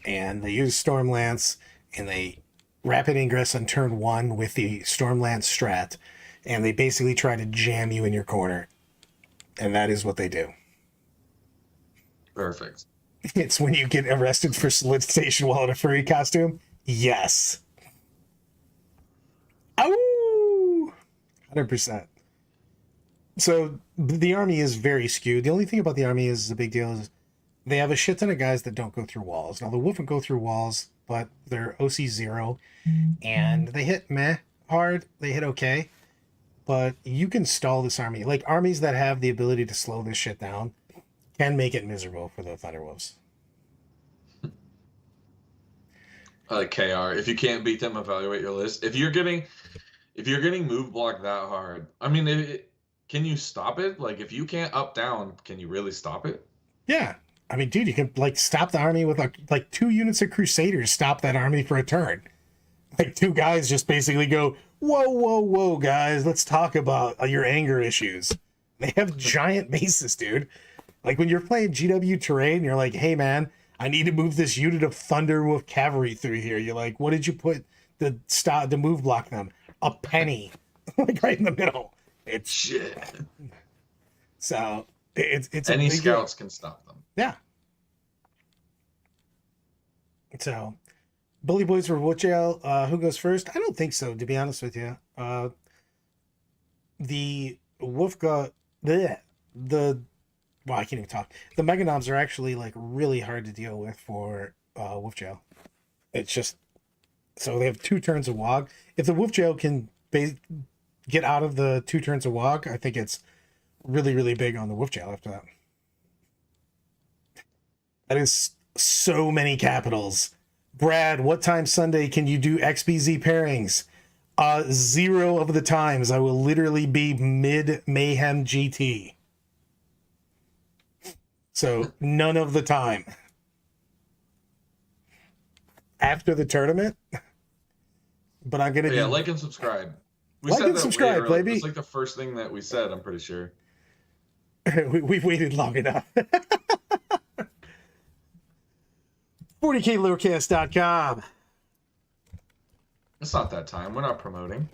and they use Stormlance, and they rapid ingress on turn 1 with the Stormlance strat, and they basically try to jam you in your corner. And that is what they do.
Perfect.
It's when you get arrested for solicitation while in a furry costume. Yes. Ow! 100%. So the army is very skewed. The only thing about the army is a big deal is they have a shit ton of guys that don't go through walls. Now the Wolf will go through walls, but they're OC 0 and they hit meh hard. They hit okay. But you can stall this army. Like armies that have the ability to slow this shit down can make it miserable for the Thunderwolves.
Like KR, if you can't beat them, evaluate your list. If you're getting move block that hard, I mean, can you stop it? Like, if you can't up down, can you really stop it?
Yeah, I mean, dude, you can like stop the army with like 2 units of Crusaders. Stop that army for a turn. Like 2 guys just basically go, whoa, guys, let's talk about your anger issues. They have giant bases, dude. Like when you're playing GW terrain, you're like, hey man, I need to move this unit of Thunderwolf cavalry through here. You're like, what did you put the move block them? A penny, like right in the middle. It's
shit.
So it's
any scouts can stop them.
Yeah. So, Bully Boys for Wolf Jail. Who goes first? I don't think so, to be honest with you. The Wolf got well, I can't even talk. The Meganobs are actually like really hard to deal with for Wolf Jail. It's just so they have 2 turns of Wog. If the Wolf Jail can get out of the 2 turns of Wog, I think it's really, really big on the Wolf Jail after that. That is so many capitals. Brad, what time Sunday can you do XBZ pairings? 0 of the times. I will literally be mid Mayhem GT. So none of the time. After the tournament. But I'm gonna
like and subscribe. We
like
said
and
that
subscribe, baby.
It's like the first thing that we said, I'm pretty sure.
We've waited long enough. 40klurcast.com.
It's not that time. We're not promoting.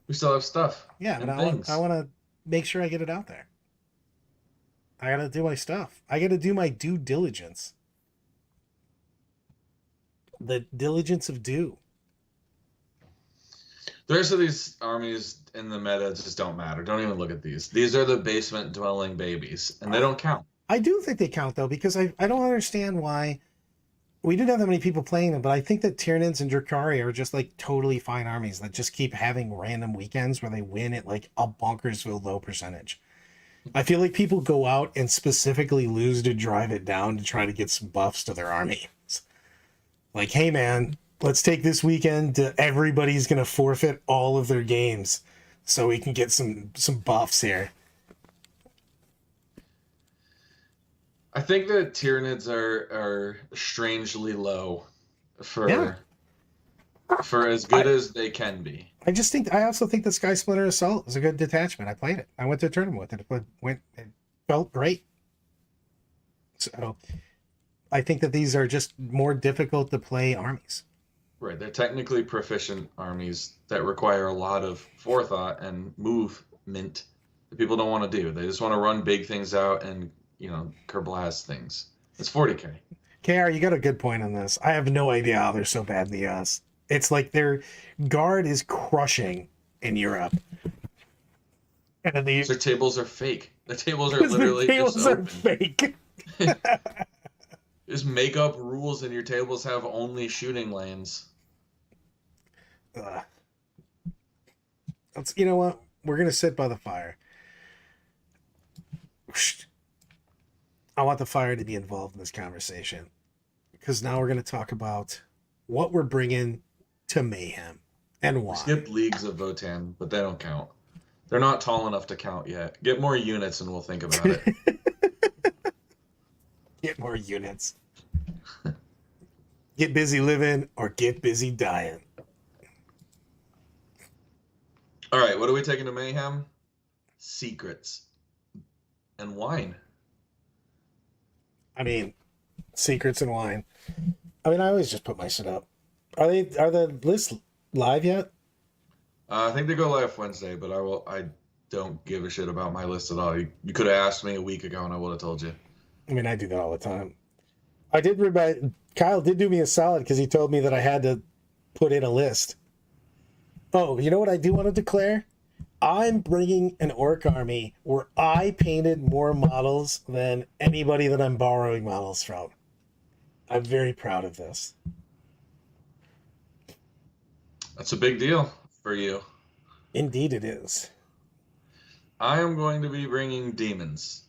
We still have stuff.
Yeah, but I want to make sure I get it out there. I got to do my stuff. I got to do my due diligence. The diligence of due.
The rest of these armies in the meta just don't matter. Don't even look at these. These are the basement dwelling babies, and they don't count.
I do think they count, though, because I don't understand why we didn't have that many people playing them, but I think that Tyranids and Drukhari are just like totally fine armies that just keep having random weekends where they win at like a bonkersville low percentage. I feel like people go out and specifically lose to drive it down to try to get some buffs to their army. Like, hey man, let's take this weekend to everybody's going to forfeit all of their games. so we can get some buffs here.
I think that Tyranids are strangely low for
Yeah.
for as good as they can be.
I also think the Sky Splinter Assault is a good detachment. I played it. I went to a tournament with it. It felt great. So I think that these are just more difficult to play armies.
Right, they're technically proficient armies that require a lot of forethought and movement that people don't want to do. They just want to run big things out and, kerblast things. It's 40k.
KR, you got a good point on this. I have no idea how they're so bad in the US. It's like their guard is crushing in Europe. And then
Their tables are fake. The tables are
their
literally
tables
just
are
open.
fake.
Just make up rules and your tables have only shooting lanes.
You know what? We're gonna sit by the fire. I want the fire to be involved in this conversation because now we're gonna talk about what we're bringing to Mayhem and why.
We skipped Leagues of Votann, but they don't count. They're not tall enough to count yet. Get more units and we'll think about it.
Get more units. Get busy living or get busy dying.
All right, what are we taking to Mayhem? Secrets and wine.
I mean, secrets and wine. I mean, I always just put my shit up. Are the lists live yet?
I think they go live Wednesday, but I don't give a shit about my list at all. You could have asked me a week ago and I would have told you.
I mean, I do that all the time. Kyle did do me a solid because he told me that I had to put in a list. Oh, you know what I do want to declare? I'm bringing an orc army where I painted more models than anybody that I'm borrowing models from. I'm very proud of this.
That's a big deal for you.
Indeed it is.
I am going to be bringing demons.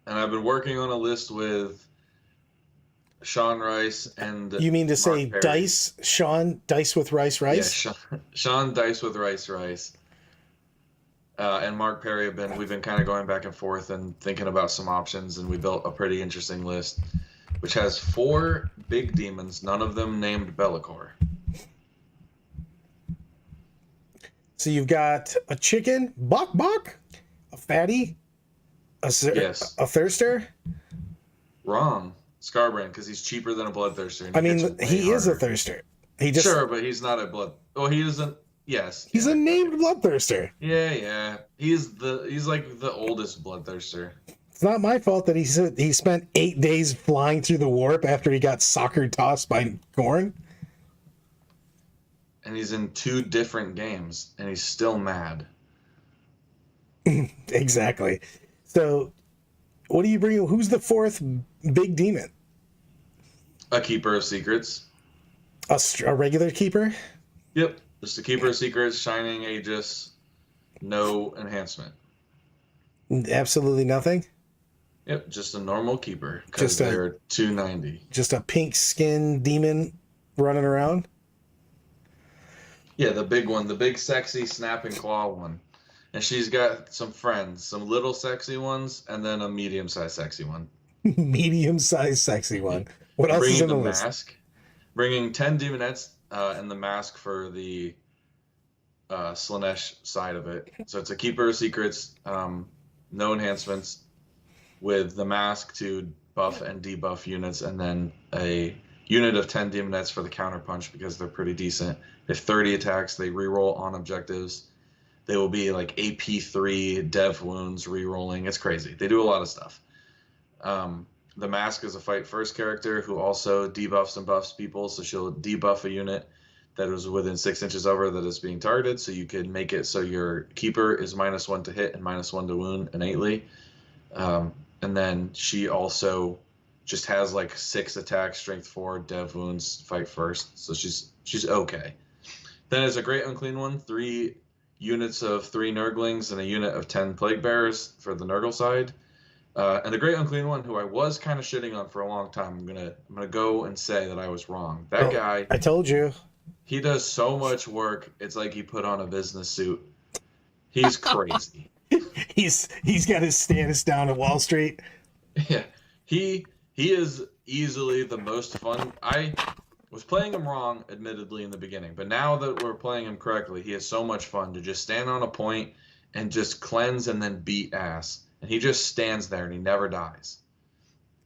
And I've been working on a list with Sean Rice and
You mean to say
Mark Perry.
Dice with Rice?
Yeah, Sean Dice with Rice. And Mark Perry we've been kind of going back and forth and thinking about some options, and we built a pretty interesting list, which has 4 big demons, none of them named Be'lakor.
So you've got a chicken, Bok, a fatty, a thirster.
Wrong. Scarbrand, because he's cheaper than a Bloodthirster. and
I mean,
gets way
he is a
harder.
thirster.
Sure, but he's not a blood. Oh, he isn't. Yes.
He's a named bloodthirster.
Yeah. He's like the oldest Bloodthirster.
It's not my fault that he spent 8 days flying through the warp after he got soccer tossed by Gorn.
And he's in 2 different games, and he's still mad.
Exactly. So, what do you bring? Who's the 4th big demon?
A Keeper of Secrets.
A regular keeper?
Yep. Just a Keeper of Secrets, Shining Aegis, no enhancement.
Absolutely nothing?
Yep, just a normal Keeper, because they're 290.
Just a pink skin demon running around?
Yeah, the big one, the big sexy snap and claw one. And she's got some friends, some little sexy ones, and then a medium-sized sexy one.
Medium-sized sexy one. What else is in the list?
Mask, bringing 10 demonettes and the mask for the Slaanesh side of it. So it's a Keeper of Secrets, no enhancements, with the mask to buff and debuff units, and then a unit of 10 demonettes for the counterpunch because they're pretty decent. They have 30 attacks, they reroll on objectives. They will be like AP3, dev wounds, rerolling. It's crazy. They do a lot of stuff. The Mask is a fight first character who also debuffs and buffs people, so she'll debuff a unit that is within 6 inches of her that is being targeted, so you could make it so your Keeper is -1 to hit and -1 to wound innately. And then she also just has like 6 attacks, strength 4, dev wounds, fight first, so she's okay. Then as a Great Unclean One, 3 units of 3 Nurglings and a unit of 10 Plague Bearers for the Nurgle side. And the Great Unclean One, who I was kind of shitting on for a long time, I'm gonna go and say that I was wrong. That guy,
I told you.
he does so much work. It's like he put on a business suit. He's crazy.
He's got his status down at Wall Street.
Yeah, he is easily the most fun. I was playing him wrong, admittedly, in the beginning, but now that we're playing him correctly, he is so much fun to just stand on a point and just cleanse and then beat ass. And he just stands there and he never dies.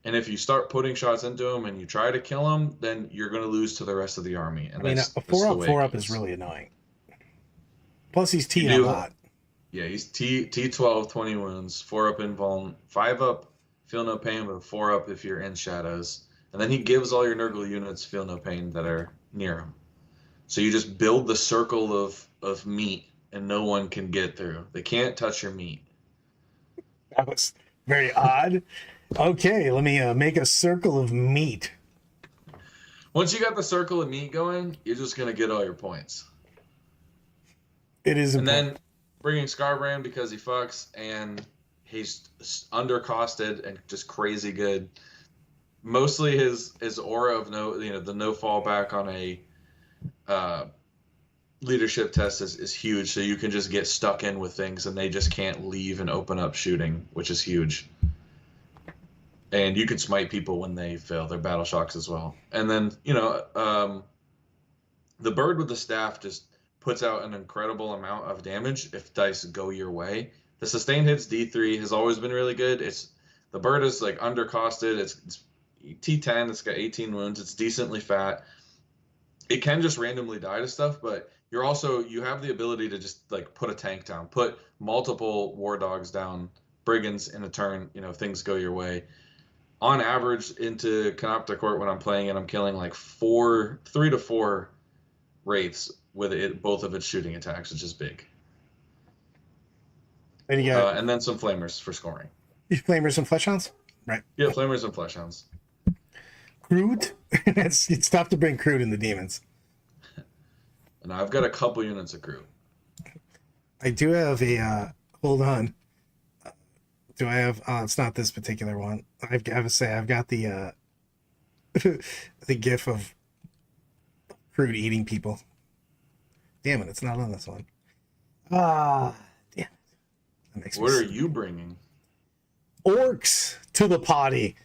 And if you start putting shots into him and you try to kill him, then you're going to lose to the rest of the army. And
I mean, a
that's
4-up
is
is really annoying. Plus, he's teed
do-
a lot.
Yeah, he's T12, 20 wounds, 4-up invuln, 5-up, feel no pain, but 4-up if you're in shadows. And then he gives all your Nurgle units feel no pain that are near him. So you just build the circle of meat and no one can get through. They can't touch your meat.
That was very odd. Okay, let me make a circle of meat.
Once you got the circle of meat going, you're just going to get all your points.
It is
And
important.
then bringing Scarbrand because he fucks and he's undercosted and just crazy good. Mostly his aura of the no fallback on a leadership test is huge, so you can just get stuck in with things and they just can't leave and open up shooting, which is huge. And you can smite people when they fail their battle shocks as well. And then the bird with the staff just puts out an incredible amount of damage if dice go your way. The sustained hits D3 has always been really good. The bird is like undercosted. It's T10. It's got 18 wounds. It's decently fat. It can just randomly die to stuff, but you have the ability to just like put a tank down, put multiple war dogs down, brigands in a turn. Things go your way. On average, into Canopta Court when I'm playing it, I'm killing like 3 to 4 wraiths with both of its shooting attacks, which is big.
And you got
And then some flamers for scoring.
flamers and fleshhounds, right?
Yeah, flamers and fleshhounds.
Crude. it's tough to bring crude in the demons.
And I've got a couple units of crew.
I do have a hold on. Do I have? It's not this particular one. I've got to say I've got the the gif of crude eating people. Damn it! It's not on this one. Damn it! That makes
What
me
are
sick.
you bringing?
Orcs to the potty,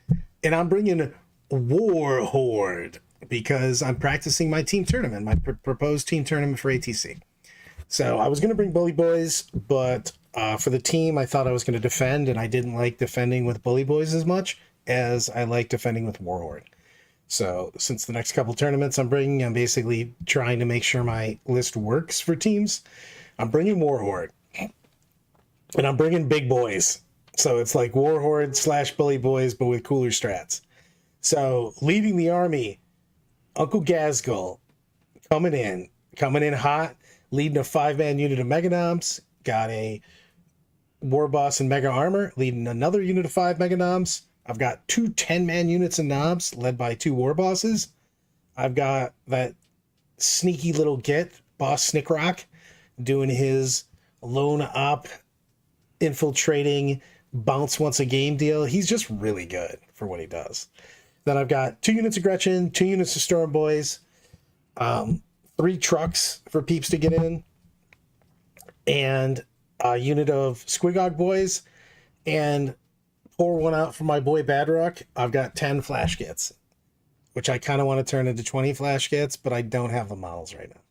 and I'm bringing War Horde because I'm practicing my team tournament, my proposed team tournament for ATC. So I was going to bring Bully Boys, but for the team, I thought I was going to defend, and I didn't like defending with Bully Boys as much as I like defending with War Horde. So since the next couple tournaments I'm basically trying to make sure my list works for teams. I'm bringing War Horde, and I'm bringing big boys. So it's like War Horde / Bully Boys, but with cooler strats. So leading the army, Uncle Gazgul coming in hot, leading a 5-man unit of Mega Noms, got a War Boss and Mega Armor, leading another unit of 5 Mega Noms. I've got 2 10-man units of Knobs, led by 2 War Bosses. I've got that sneaky little git, Boss Snickrock, doing his lone op, infiltrating, bounce once a game deal. He's just really good for what he does. Then I've got 2 units of Gretchen, 2 units of Storm Boys, 3 trucks for peeps to get in, and a unit of Squigog Boys, and pour one out for my boy Badrock. I've got 10 flash kits, which I kind of want to turn into 20 flash kits, but I don't have the models right now.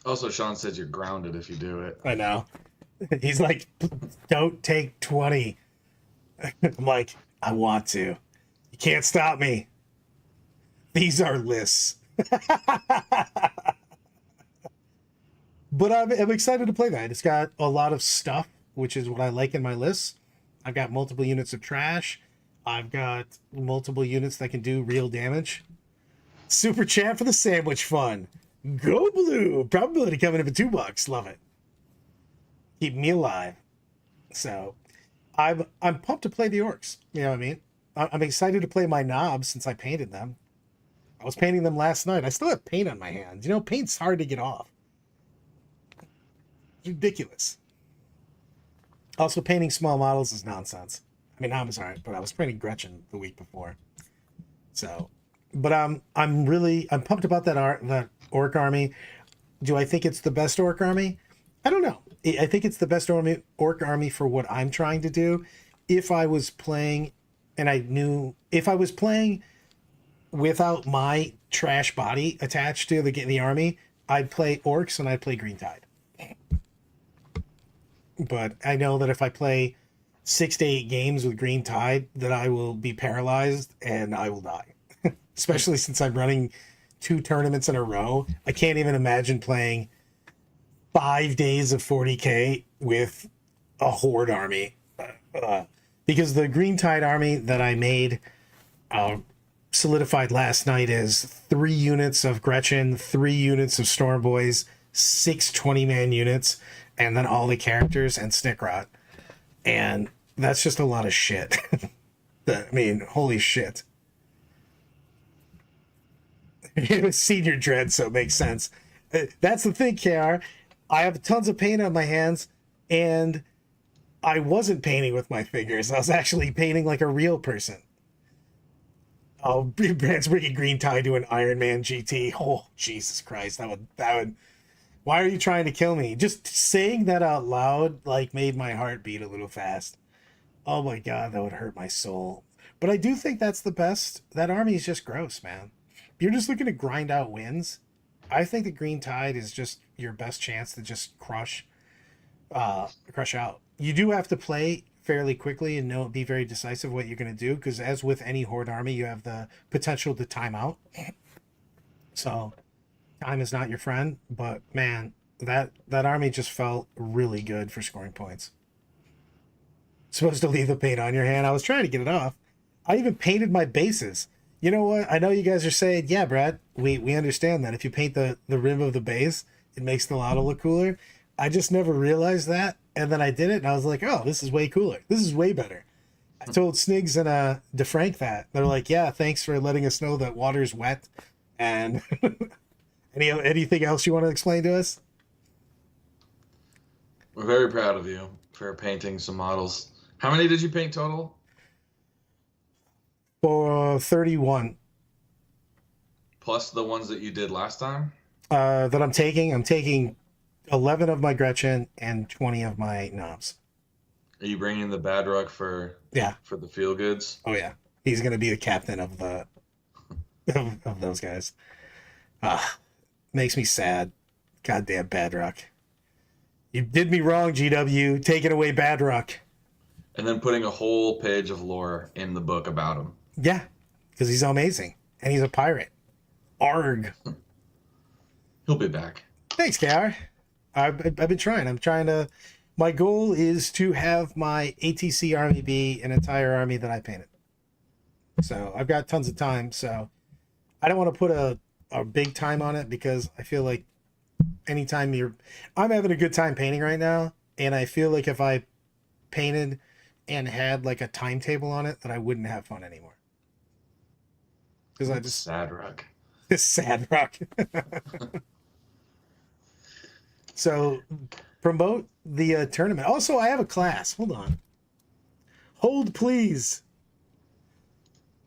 Also, Sean said you're grounded if you do it.
I know. He's like, don't take 20. I'm like, I want to. You can't stop me. These are lists. But I'm excited to play that. It's got a lot of stuff, which is what I like in my lists. I've got multiple units of trash. I've got multiple units that can do real damage. Super chat for the sandwich fun. Go blue. Probability coming in for $2. Love it. Keep me alive. So I'm pumped to play the orcs. You know what I mean? I'm excited to play my knobs since I painted them. I was painting them last night. I still have paint on my hands. You know, paint's hard to get off. Ridiculous. Also, painting small models is nonsense. I mean, I'm sorry, but I was painting Gretchen the week before. So, but I'm pumped about that orc army. Do I think it's the best orc army? I don't know. I think it's the best orc army for what I'm trying to do. If I was playing, and I knew if I was playing without my trash body attached to the army, I'd play orcs and I'd play Green Tide. But I know that if I play 6 to 8 games with Green Tide, that I will be paralyzed and I will die. Especially since I'm running 2 tournaments in a row. I can't even imagine playing 5 days of 40k with a horde army. Because the Green Tide army that I made solidified last night is 3 units of Gretchen, 3 units of Storm Boys, 6 20-man units, and then all the characters and Snickrot. And that's just a lot of shit. I mean, holy shit. It was Senior Dread, so it makes sense. That's the thing, KR. I have tons of paint on my hands, and I wasn't painting with my fingers. I was actually painting like a real person. Oh, Brand's bringing Green Tide to an Iron Man GT. Oh, Jesus Christ. That would. Why are you trying to kill me? Just saying that out loud, like, made my heart beat a little fast. Oh my God, that would hurt my soul. But I do think that's the best. That army is just gross, man. You're just looking to grind out wins. I think the Green Tide is just your best chance to just crush out. You do have to play fairly quickly and be very decisive what you're going to do, because as with any horde army, you have the potential to time out. So time is not your friend, but man, that army just felt really good for scoring points. Supposed to leave the paint on your hand. I was trying to get it off. I even painted my bases. You know what? I know you guys are saying, yeah, Brad, we understand that. If you paint the rim of the base, it makes the lotto look cooler. I just never realized that. And then I did it, and I was like, oh, this is way cooler. This is way better. I told Snigs and DeFrank that. They're like, yeah, thanks for letting us know that water's wet. And anything else you want to explain to us?
We're very proud of you for painting some models. How many did you paint total?
For 31.
Plus the ones that you did last time?
That I'm taking 11 of my Gretchen and 20 of my knobs.
Are you bringing the Badrock for the feel goods?
Oh yeah, he's gonna be the captain of the of those guys. Makes me sad. Goddamn Badrock. You did me wrong, GW. Taking away Badrock.
And then putting a whole page of lore in the book about him.
Yeah, because he's amazing and he's a pirate. Arg.
He'll be back.
Thanks, KR. I've been trying. I'm trying to. My goal is to have my ATC army be an entire army that I painted. So I've got tons of time. So I don't want to put a big time on it, because I feel like anytime I'm having a good time painting right now, and I feel like if I painted and had like a timetable on it, that I wouldn't have fun anymore. Because I just
sad rock.
This sad rock. So promote the tournament. Also, I have a class. Hold on. Hold, please.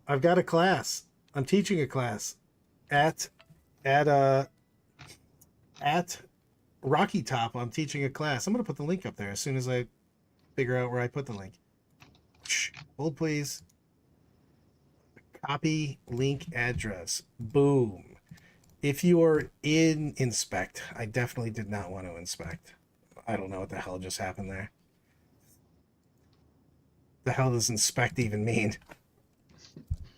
I've got a class. I'm teaching a class at Rocky Top. I'm teaching a class. I'm gonna put the link up there as soon as I figure out where I put the link. Shh. Hold, please. Copy link address. Boom. If you are in inspect, I definitely did not want to inspect. I don't know what the hell just happened there. The hell does inspect even mean?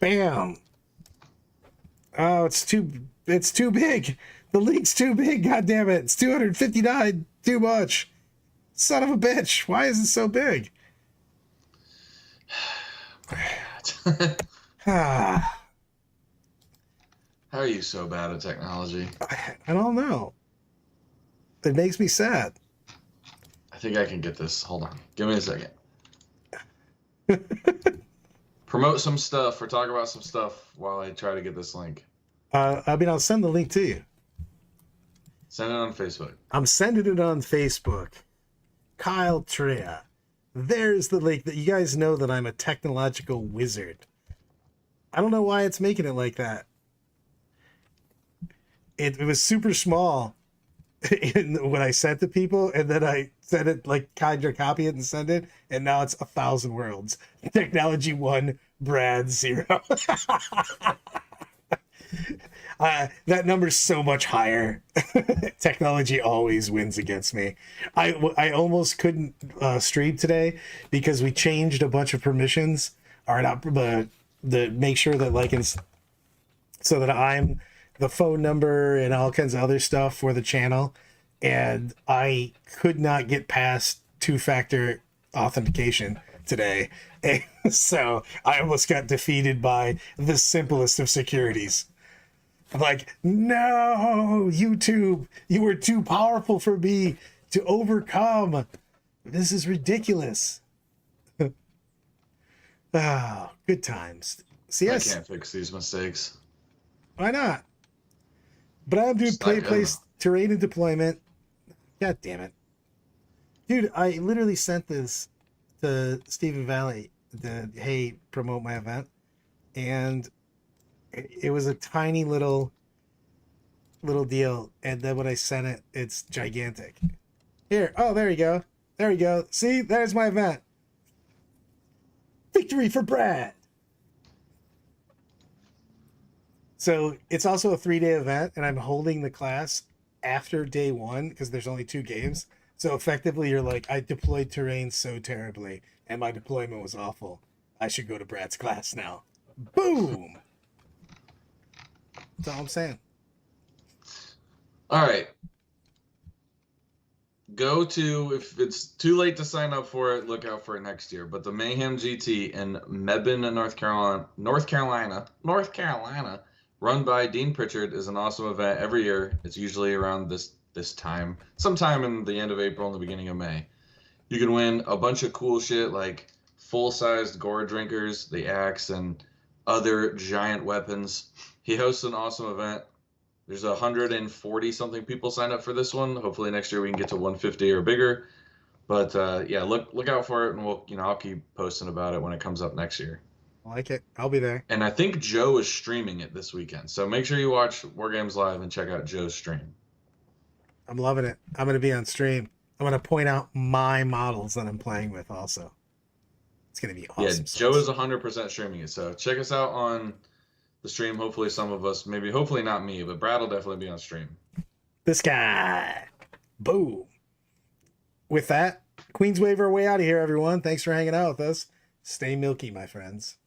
Bam. Oh, it's too big. The link's too big. God damn it. It's 259. Too much. Son of a bitch. Why is it so big?
How are you so bad at technology?
I don't know. It makes me sad.
I think I can get this. Hold on. Give me a second. Promote some stuff or talk about some stuff while I try to get this link.
I'll send the link to you.
Send it on Facebook.
I'm sending it on Facebook. Kyle Trea. There's the link. That you guys know that I'm a technological wizard. I don't know why it's making it like that. It was super small when I sent to people, and then I send it, like kind of copy it and send it, and now it's 1,000 worlds. Technology 1, Brad 0. That number's so much higher. Technology always wins against me. I almost couldn't stream today because we changed a bunch of permissions, or not the make sure that like it's so that I'm the phone number and all kinds of other stuff for the channel, and I could not get past 2-factor authentication today. And so I almost got defeated by the simplest of securities. I'm like, no, YouTube, you were too powerful for me to overcome. This is ridiculous. Ah, good times. CS,
I can't fix these mistakes.
why not? But I'm doing
Just not good
place, terrain, and deployment. God damn it. Dude, I literally sent this to Stephen Valley to, hey, promote my event. And it was a tiny little deal. And then when I sent it, it's gigantic. Here. Oh, there you go. There you go. See, there's my event. Victory for Brad. So it's also a 3-day event, and I'm holding the class after day 1 because there's only 2 games. So effectively, you're like, I deployed terrain so terribly, and my deployment was awful. I should go to Brad's class now. Boom. That's all I'm saying.
All right. Go to, if it's too late to sign up for it, look out for it next year. But the Mayhem GT in Mebane, North Carolina, run by Dean Pritchard, is an awesome event every year. It's usually around this time, sometime in the end of April and the beginning of May. You can win a bunch of cool shit like full-sized gore drinkers, the axe, and other giant weapons. He hosts an awesome event. There's 140 something people signed up for this one. Hopefully next year we can get to 150 or bigger. But yeah, look out for it, and I'll keep posting about it when it comes up next year.
I like it. I'll be there.
And I think Joe is streaming it this weekend, so make sure you watch War Games Live and check out Joe's stream.
I'm loving it. I'm going to be on stream. I'm going to point out my models that I'm playing with also. It's going to be awesome.
Yeah, Joe is 100% streaming it, so check us out on the stream. Hopefully some of us, hopefully not me, but Brad will definitely be on stream.
This guy. Boom. With that, Queenswave our way out of here, everyone. Thanks for hanging out with us. Stay milky, my friends.